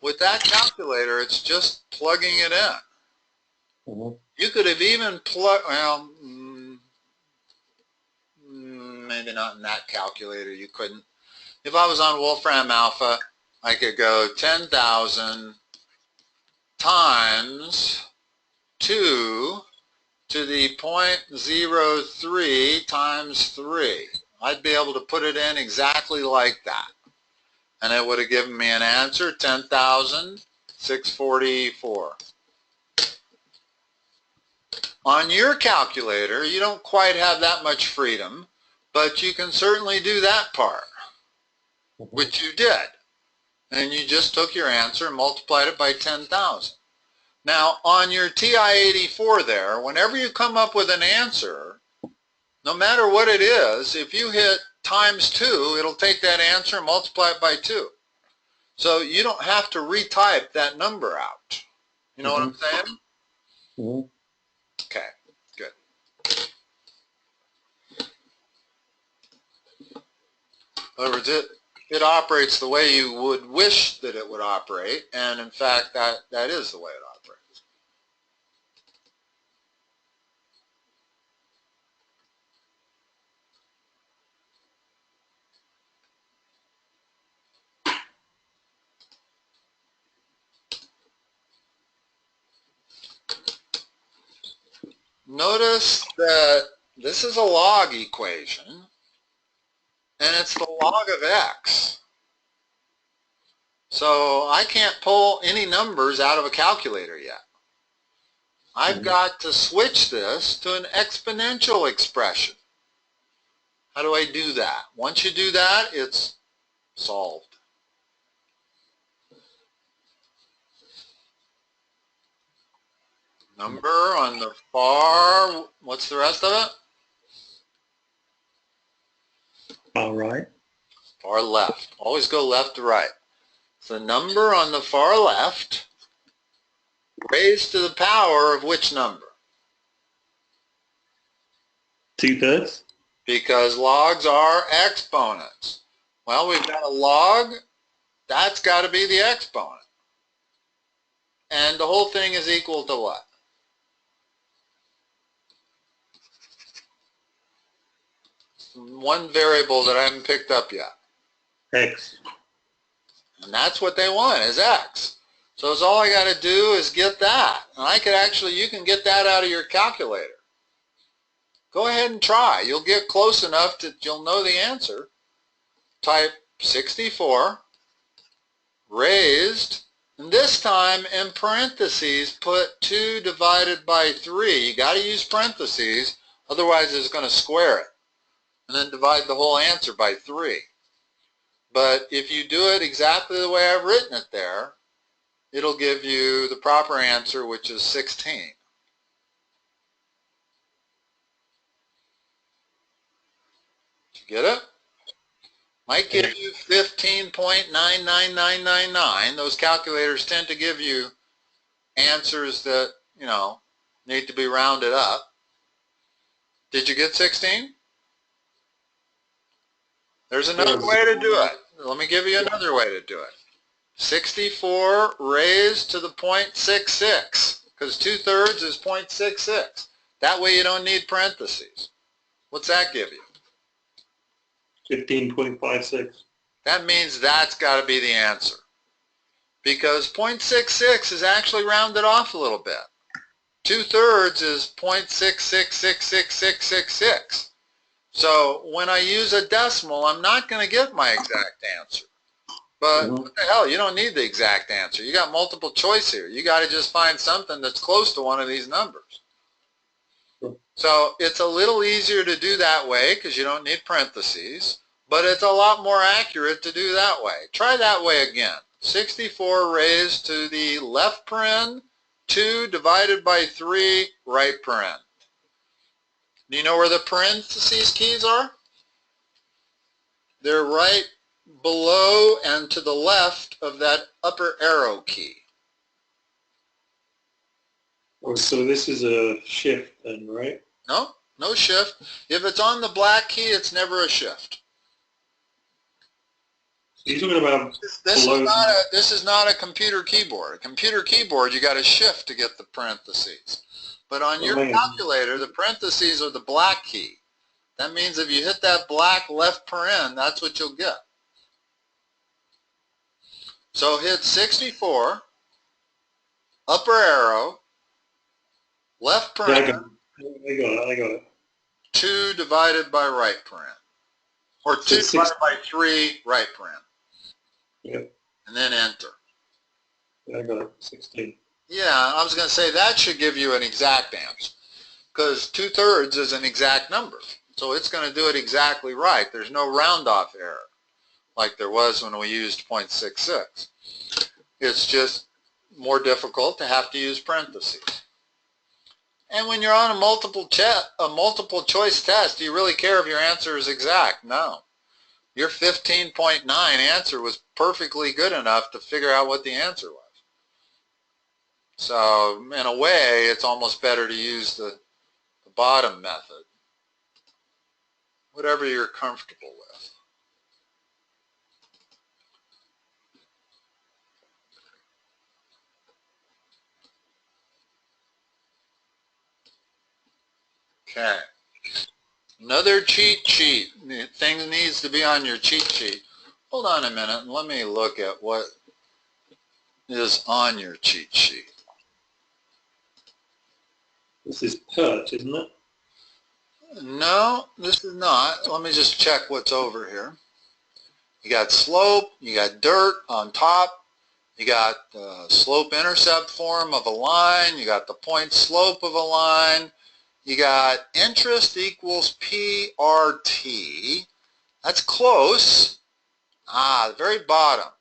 with that calculator, it's just plugging it in. You could have even plugged, well, maybe not in that calculator, you couldn't. If I was on Wolfram Alpha, I could go 10,000 times 2 to the 0.03 times 3. I'd be able to put it in exactly like that. And it would have given me an answer, 10,644. On your calculator, you don't quite have that much freedom, but you can certainly do that part, which you did. And you just took your answer and multiplied it by 10,000. Now, on your TI-84 there, whenever you come up with an answer, no matter what it is, if you hit times 2, it'll take that answer and multiply it by 2. So you don't have to retype that number out. You know what I'm saying? Okay, good. In other words, it operates the way you would wish that it would operate, and in fact, that is the way it operates. Notice that this is a log equation, and it's the log of x. So I can't pull any numbers out of a calculator yet. I've got to switch this to an exponential expression. How do I do that? Once you do that, it's solved. Number on the far, what's the rest of it? Far right. Far left. Always go left to right. So the number on the far left raised to the power of which number? 2/3. Because logs are exponents. Well, we've got a log. That's got to be the exponent. And the whole thing is equal to what? One variable that I haven't picked up yet. X. And that's what they want, is x. So it's all I got to do is get that. And I could actually, you can get that out of your calculator. Go ahead and try. You'll get close enough that you'll know the answer. Type 64 raised And this time, in parentheses, put 2 divided by 3. You got to use parentheses, otherwise it's going to square it. And then divide the whole answer by 3. But if you do it exactly the way I've written it there, it'll give you the proper answer, which is 16. Get it? Might give you 15.99999. Those calculators tend to give you answers that, need to be rounded up. Did you get 16? There's another way to do it. Let me give you another way to do it. 64 raised to the 0.66, because 2/3 is 0.66. That way you don't need parentheses. What's that give you? 15.56. That means that's got to be the answer, because 0.66 is actually rounded off a little bit. 2/3 is 0.6666666. So when I use a decimal, I'm not going to get my exact answer. But what the hell, you don't need the exact answer. You got multiple choice here. You got to just find something that's close to one of these numbers. So it's a little easier to do that way because you don't need parentheses, but it's a lot more accurate to do that way. Try that way again. 64 raised to the left paren, 2 divided by 3, right paren. Do you know where the parentheses keys are? They're right below and to the left of that upper arrow key. Oh, so this is a shift then, right? No, no shift. If it's on the black key, it's never a shift. So you're talking about This is not a computer keyboard. A computer keyboard, you got to shift to get the parentheses. But on your calculator, the parentheses are the black key. That means if you hit that black left paren, that's what you'll get. So hit 64, upper arrow, left paren, I got it. 2 divided by right paren. Or 2 divided by 3, right paren. Yep. And then enter. I got it, 16. Yeah, I was going to say that should give you an exact answer, because 2/3 is an exact number. So it's going to do it exactly right. There's no round-off error like there was when we used 0.66. It's just more difficult to have to use parentheses. And when you're on a multiple choice test, do you really care if your answer is exact? No. Your 15.9 answer was perfectly good enough to figure out what the answer was. So in a way, it's almost better to use the bottom method, whatever you're comfortable with. Okay. Another cheat sheet. The thing that needs to be on your cheat sheet. Hold on a minute and let me look at what is on your cheat sheet. This is PERT, isn't it? No, this is not. Let me just check what's over here. You got slope, you got dirt on top, you got the slope-intercept form of a line, you got the point slope of a line, you got interest equals PRT. That's close. The very bottom.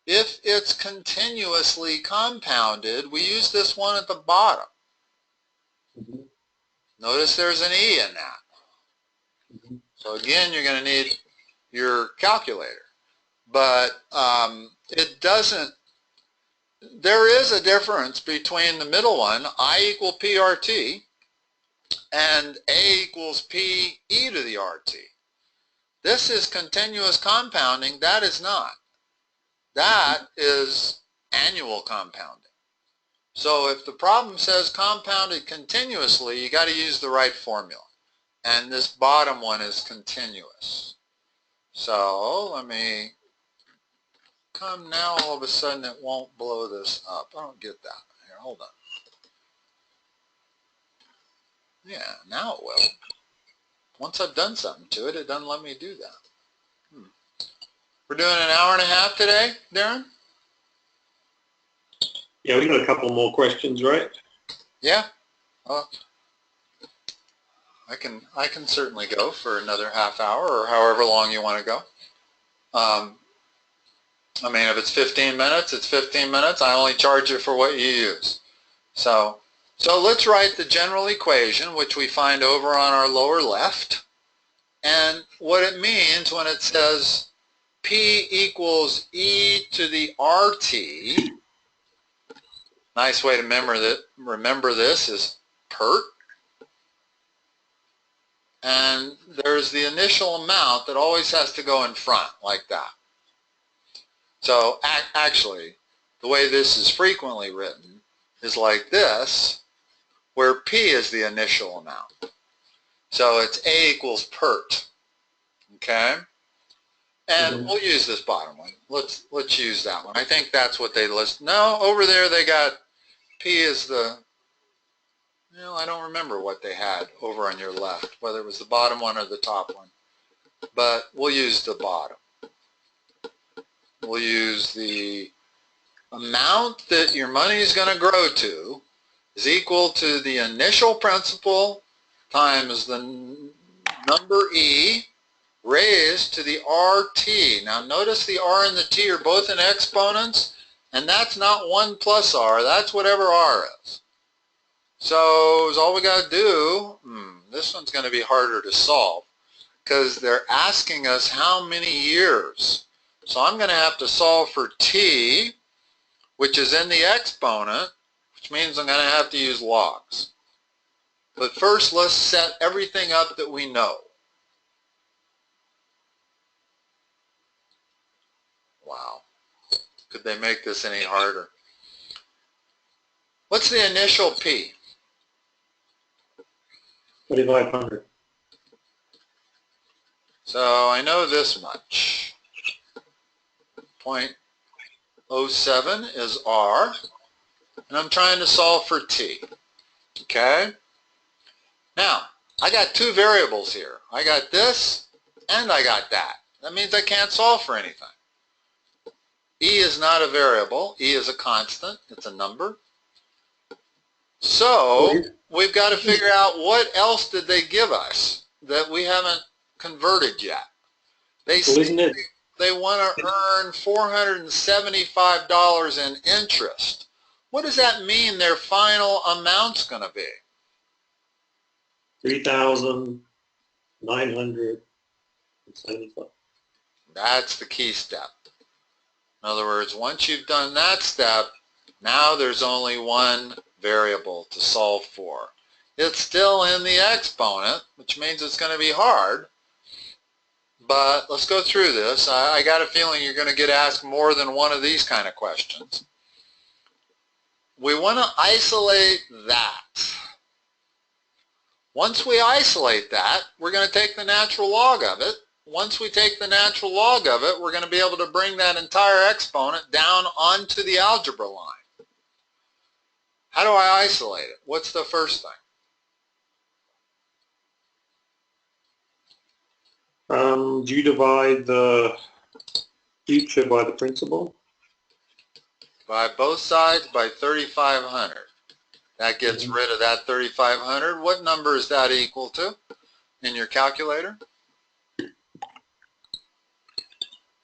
If it's continuously compounded, we use this one at the bottom. Notice there's an E in that. So again, you're going to need your calculator. But it doesn't, there is a difference between the middle one, I equal PRT, and A equals PE to the RT. This is continuous compounding. That is not. That is annual compounding. So if the problem says compounded continuously, you got to use the right formula. And this bottom one is continuous. So let me come now, all of a sudden it won't blow this up. I don't get that. Here, hold on. Yeah, now it will. Once I've done something to it, it doesn't let me do that. We're doing an hour and a half today, Darren? Yeah, we got a couple more questions, right? Yeah. Well, I can certainly go for another half hour or however long you want to go. I mean, if it's 15 minutes, it's 15 minutes. I only charge you for what you use. So let's write the general equation, which we find over on our lower left. And what it means when it says P equals e to the RT, nice way to remember this is PERT. And there's the initial amount that always has to go in front, like that. So actually, the way this is frequently written is like this, where P is the initial amount. So it's A equals PERT, okay? And we'll use this bottom one. Let's use that one. I think that's what they list. No, over there they got P is the, I don't remember what they had over on your left, whether it was the bottom one or the top one. But we'll use the bottom. We'll use the amount that your money is going to grow to is equal to the initial principal times the number E raised to the RT. Now notice the R and the T are both in exponents, and that's not 1 plus R, that's whatever R is. So all we got to do, this one's going to be harder to solve because they're asking us how many years. So I'm going to have to solve for T, which is in the exponent, which means I'm going to have to use logs. But first, let's set everything up that we know. Wow. Could they make this any harder? What's the initial P? 2,500. So I know this much. 0.07 is R, and I'm trying to solve for T. Okay? Now, I got two variables here. I got this, and I got that. That means I can't solve for anything. E is not a variable. E is a constant. It's a number. So we've got to figure out what else did they give us that we haven't converted yet. They say they want to earn $475 in interest. What does that mean their final amount's going to be? 3,975. That's the key step. In other words, once you've done that step, now there's only one variable to solve for. It's still in the exponent, which means it's going to be hard. But let's go through this. I got a feeling you're going to get asked more than one of these kind of questions. We want to isolate that. Once we isolate that, we're going to take the natural log of it. Once we take the natural log of it, we're going to be able to bring that entire exponent down onto the algebra line. How do I isolate it? What's the first thing? Do you divide the future by the principal? Divide both sides by 3,500. That gets rid of that 3,500. What number is that equal to in your calculator?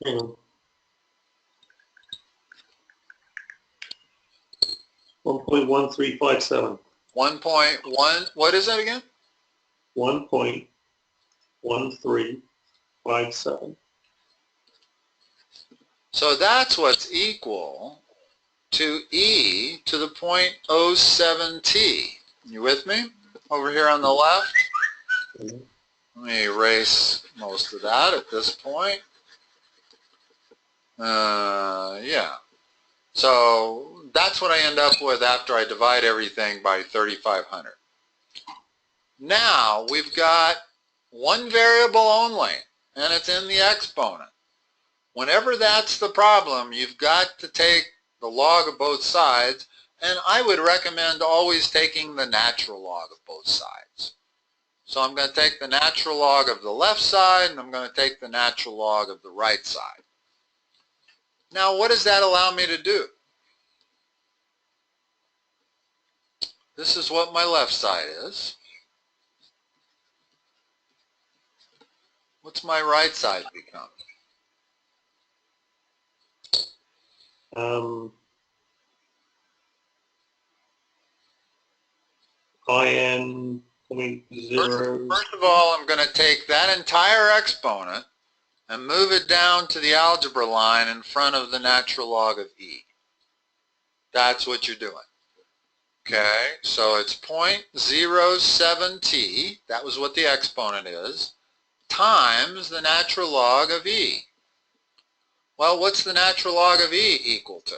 1.1357. 1.1, what is that again? 1.1357. So that's what's equal to e to the 0.07t. You with me? Over here on the left? Let me erase most of that at this point. Yeah. So that's what I end up with after I divide everything by 3,500. Now we've got one variable only, and it's in the exponent. Whenever that's the problem, you've got to take the log of both sides, and I would recommend always taking the natural log of both sides. So I'm going to take the natural log of the left side, and I'm going to take the natural log of the right side. Now, what does that allow me to do? This is what my left side is. What's my right side become? IN 0.0. First of all, I'm going to take that entire exponent and move it down to the algebra line in front of the natural log of e. That's what you're doing. Okay, so it's 0.07t, that was what the exponent is, times the natural log of e. Well, what's the natural log of e equal to?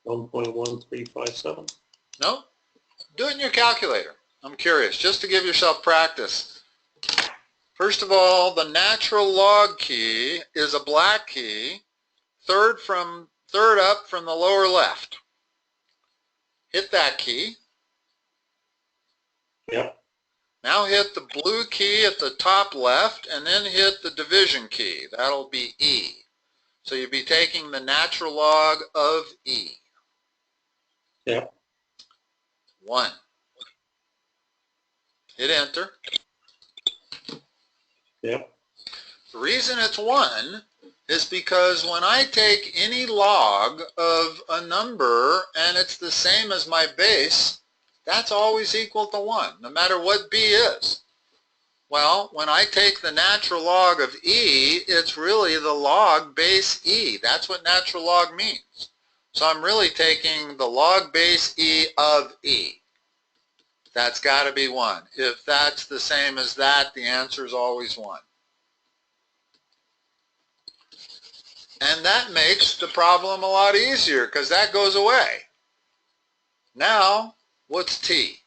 1.1357. No? Do it in your calculator. I'm curious, just to give yourself practice. First of all, the natural log key is a black key, third up from the lower left. Hit that key. Yep. Now hit the blue key at the top left and then hit the division key. That'll be e. So you'll be taking the natural log of e. Yep. 1. Hit enter. Yep. The reason it's 1 is because when I take any log of a number and it's the same as my base, that's always equal to 1, no matter what b is. Well, when I take the natural log of e, it's really the log base e. That's what natural log means. So I'm really taking the log base e of e. That's got to be 1. If that's the same as that, the answer is always 1. And that makes the problem a lot easier because that goes away. Now, what's t?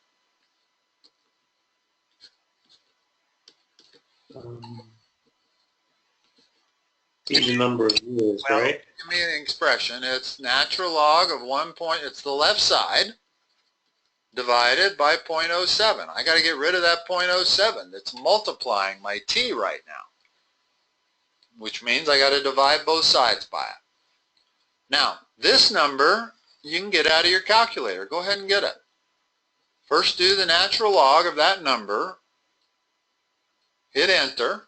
Even number of years, Well, right? give me an expression. It's natural log of 1 point, it's the left side, divided by 0.07. I got to get rid of that 0.07. That's multiplying my t right now, which means I got to divide both sides by it. Now, this number you can get out of your calculator. Go ahead and get it. First do the natural log of that number, hit enter.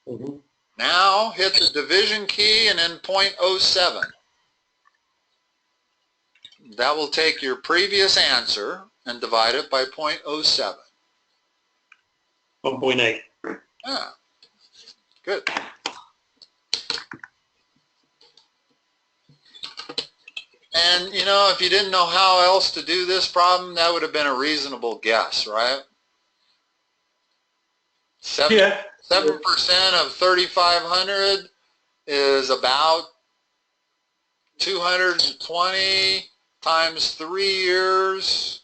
Mm-hmm. Now hit the division key and then 0.07. That will take your previous answer and divide it by 0.07. 1.8. Yeah, good. And you know, if you didn't know how else to do this problem, that would have been a reasonable guess, right? 7% of 3,500 is about 220 times 3 years.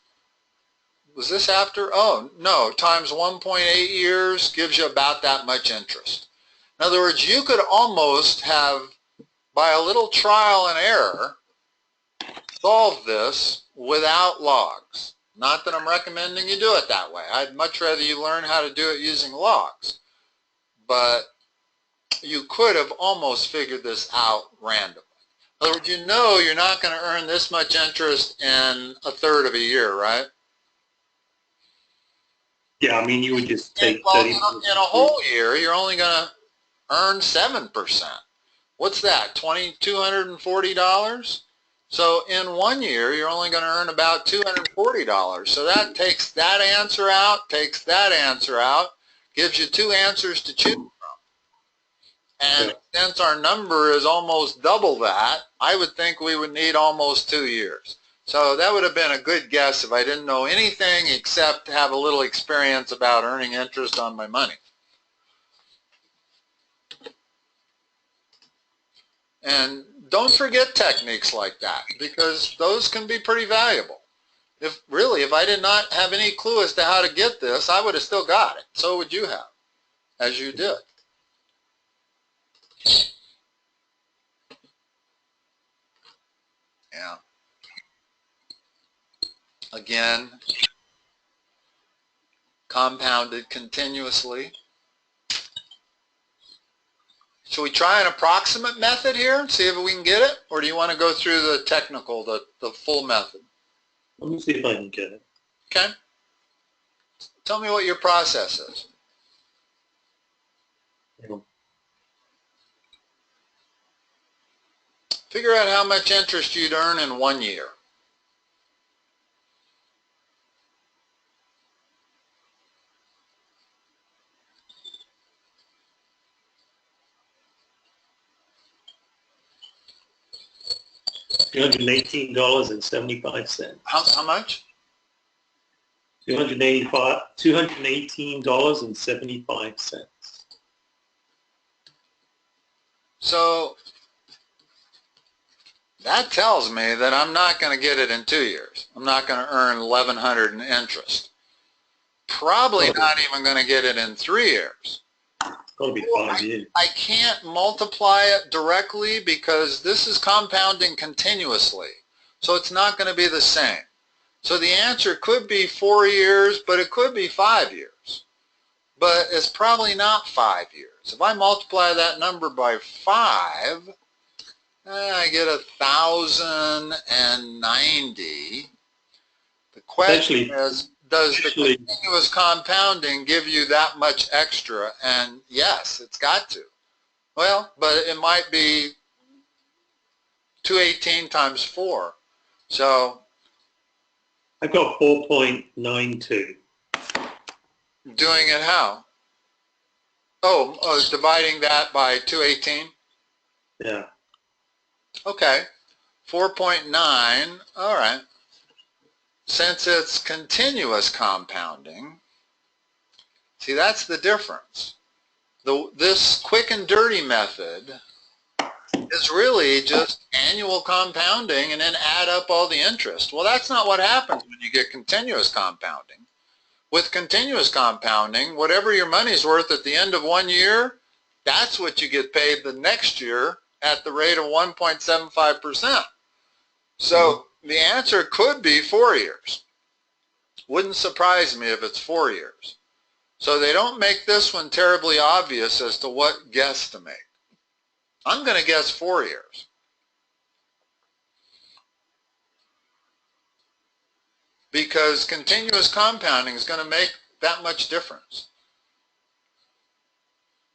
Was this after? Oh, no, times 1.8 years gives you about that much interest. In other words, you could almost have, by a little trial and error, solve this without logs. Not that I'm recommending you do it that way. I'd much rather you learn how to do it using logs. But you could have almost figured this out randomly. In other words, you know you're not going to earn this much interest in a third of a year, right? Yeah, I mean, you would just take well, 30. in a whole year, you're only going to earn 7%. What's that, $2,240? So in 1 year, you're only going to earn about $240. So that takes that answer out, takes that answer out, gives you 2 answers to choose from. And since our number is almost double that, I would think we would need almost 2 years. So that would have been a good guess if I didn't know anything except have a little experience about earning interest on my money. And don't forget techniques like that, because those can be pretty valuable. If I did not have any clue as to how to get this, I would have still got it. So would you have, as you did. Yeah. Again, compounded continuously. Should we try an approximate method here and see if we can get it? Or do you want to go through the technical, the full method? Let me see if I can get it. Okay. Tell me what your process is. Yeah. Figure out how much interest you'd earn in 1 year. $218.75. How much? $218.75. So that tells me that I'm not going to get it in 2 years. I'm not going to earn $1,100 in interest. Probably not even going to get it in 3 years. Got to be 5 years. I can't multiply it directly because this is compounding continuously. So it's not going to be the same. So the answer could be 4 years, but it could be 5 years. But it's probably not 5 years. If I multiply that number by 5, I get 1,090. The question is, does the continuous compounding give you that much extra? And yes, it's got to. Well, but it might be 218 times 4. So I've got 4.92. Doing it how? Oh, dividing that by 218? Yeah. Okay. 4.9, all right. Since it's continuous compounding, see, that's the difference. This quick and dirty method is really just annual compounding and then add up all the interest. Well, that's not what happens when you get continuous compounding. With continuous compounding, whatever your money's worth at the end of 1 year, that's what you get paid the next year at the rate of 1.75%. So the answer could be 4 years. Wouldn't surprise me if it's 4 years. So they don't make this one terribly obvious as to what guess to make. I'm going to guess 4 years. Because continuous compounding is going to make that much difference.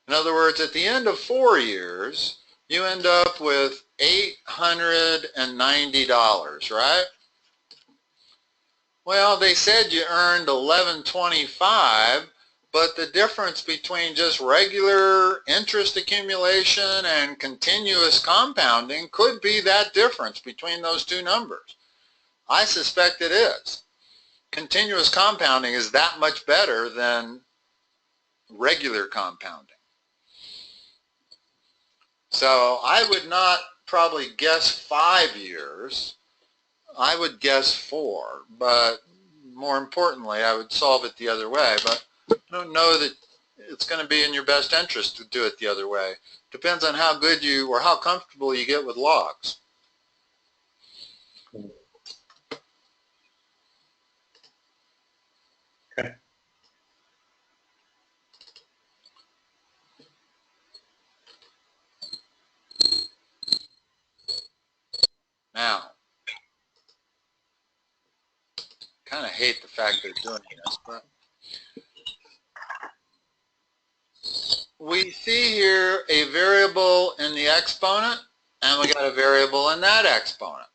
In other words, at the end of 4 years, you end up with $890, right? Well, they said you earned $1,125, but the difference between just regular interest accumulation and continuous compounding could be that difference between those two numbers. I suspect it is. Continuous compounding is that much better than regular compounding. So I would not probably guess 5 years. I would guess 4, but more importantly, I would solve it the other way. But I don't know that it's going to be in your best interest to do it the other way. Depends on how good you or how comfortable you get with logs. Okay. Now, kind of hate the fact they're doing this, but we see here a variable in the exponent, and we got a variable in that exponent.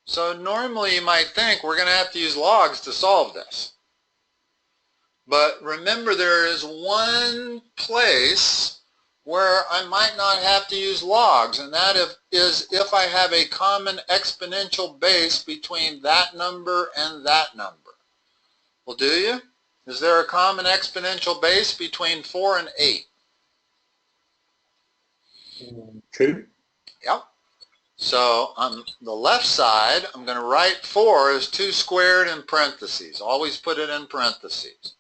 So normally you might think we're going to have to use logs to solve this. But remember, there is one place where I might not have to use logs, and that is if I have a common exponential base between that number and that number. Well, do you? Is there a common exponential base between 4 and 8? True. Yep. So on the left side, I'm going to write 4 as 2 squared in parentheses. Always put it in parentheses.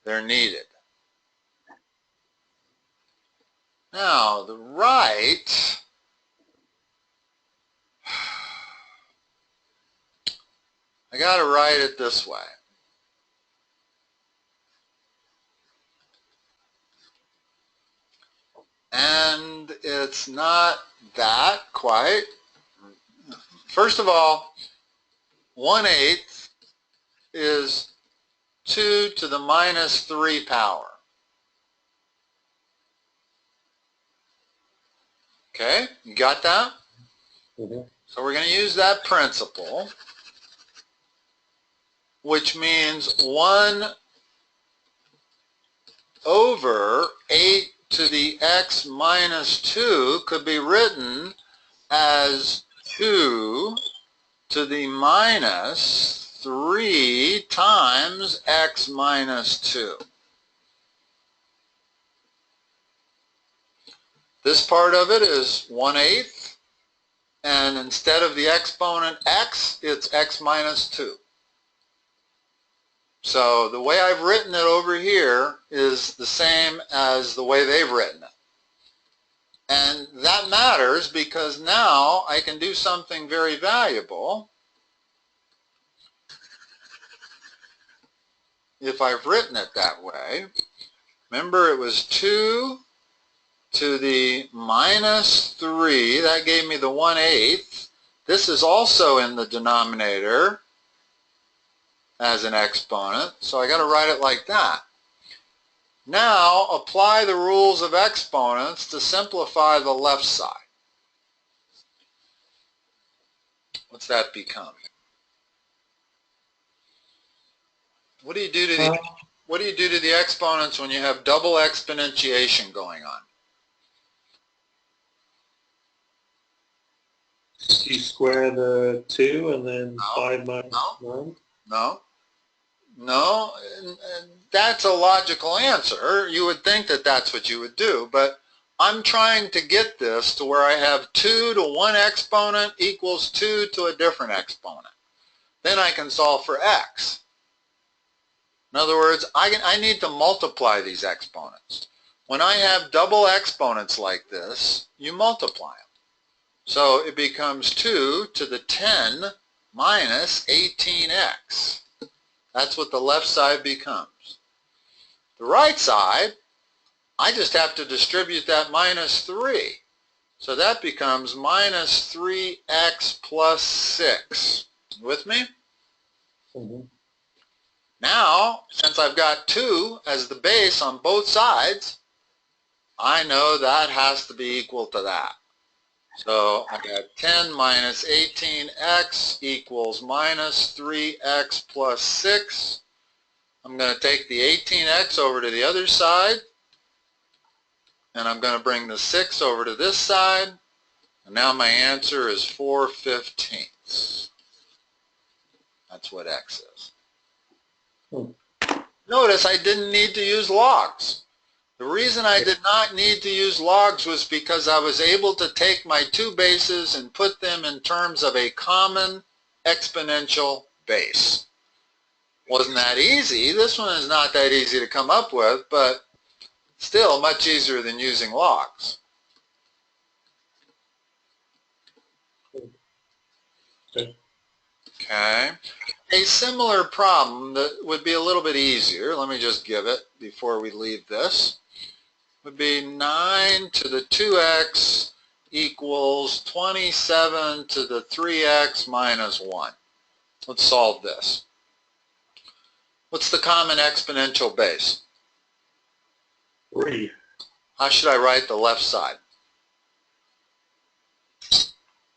They're needed. Now, the right, I got to write it this way. And it's not that quite. First of all, 1/8 is 2 to the minus 3 power. Okay, you got that? Mm-hmm. So we're going to use that principle, which means 1 over 8 to the x minus 2 could be written as 2 to the minus 3 times x minus 2. This part of it is 1/8, and instead of the exponent x, it's x minus 2. So the way I've written it over here is the same as the way they've written it. And that matters because now I can do something very valuable if I've written it that way. Remember, it was 2 to the minus 3. That gave me the 1/8. This is also in the denominator as an exponent, so I got to write it like that. Now apply the rules of exponents to simplify the left side. What's that become? What do you do to the exponents when you have double exponentiation going on? You square the 2 and then 5 minus 9? No, and that's a logical answer. You would think that that's what you would do, but I'm trying to get this to where I have 2 to one exponent equals 2 to a different exponent. Then I can solve for x. In other words, I need to multiply these exponents. When I have double exponents like this, you multiply them. So it becomes 2 to the 10 minus 18x. That's what the left side becomes. The right side, I just have to distribute that minus 3. So that becomes minus 3x plus 6. With me? Mm-hmm. Now, since I've got 2 as the base on both sides, I know that has to be equal to that. So I got 10 minus 18x equals minus 3x plus 6. I'm going to take the 18x over to the other side, and I'm going to bring the 6 over to this side, and now my answer is 4/15. That's what x is. Notice I didn't need to use logs. The reason I did not need to use logs was because I was able to take my two bases and put them in terms of a common exponential base. Wasn't that easy? This one is not that easy to come up with, but still much easier than using logs. Okay. A similar problem that would be a little bit easier, let me just give it before we leave this, would be 9 to the 2x equals 27 to the 3x minus 1. Let's solve this. What's the common exponential base? 3. How should I write the left side?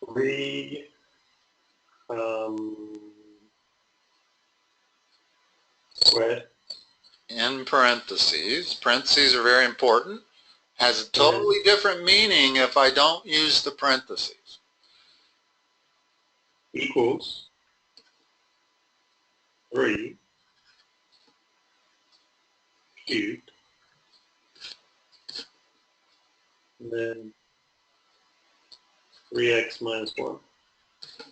3 squared. In parentheses. Parentheses are very important. Has a totally different meaning if I don't use the parentheses. Equals 3 cubed, and then 3x minus 1.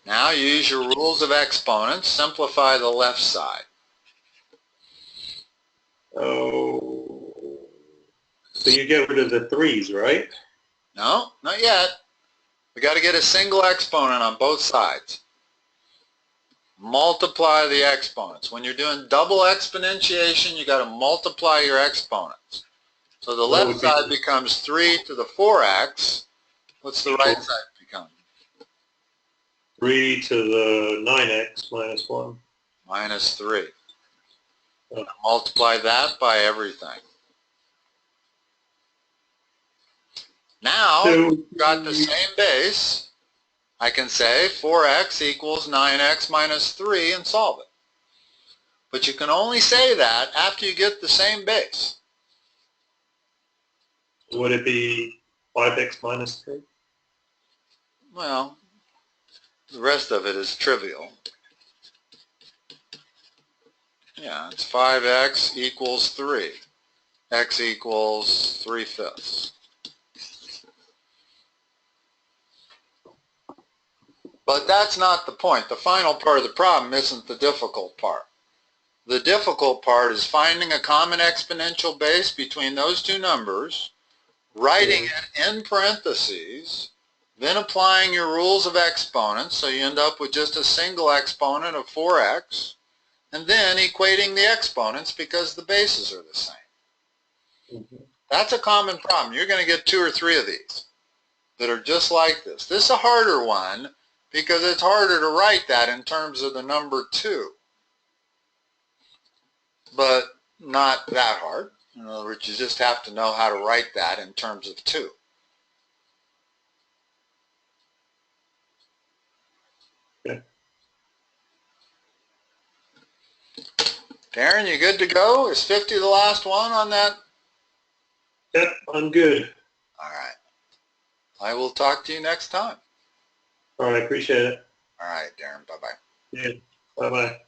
Now use your rules of exponents. Simplify the left side. Oh, so you get rid of the 3's, right? No, not yet. We got to get a single exponent on both sides. Multiply the exponents. When you're doing double exponentiation, you got to multiply your exponents. So the left side becomes 3 to the 4x. What's the right side become? 3 to the 9x minus 1. Minus 3. Oh. Multiply that by everything. Now, we've got the same base. I can say 4x equals 9x minus 3 and solve it. But you can only say that after you get the same base. Would it be 5x minus 3? Well, the rest of it is trivial. Yeah, it's 5x equals 3. X equals 3/5. But that's not the point. The final part of the problem isn't the difficult part. The difficult part is finding a common exponential base between those two numbers, writing it in parentheses, then applying your rules of exponents, so you end up with just a single exponent of 4x, and then equating the exponents because the bases are the same. That's a common problem. You're going to get 2 or 3 of these that are just like this. This is a harder one because it's harder to write that in terms of the number 2. But not that hard. In other words, you just have to know how to write that in terms of 2. Okay. Darren, you good to go? Is 50 the last one on that? Yep, I'm good. All right. I will talk to you next time. All right, appreciate it. All right, Darren. Bye-bye. Yeah, bye-bye.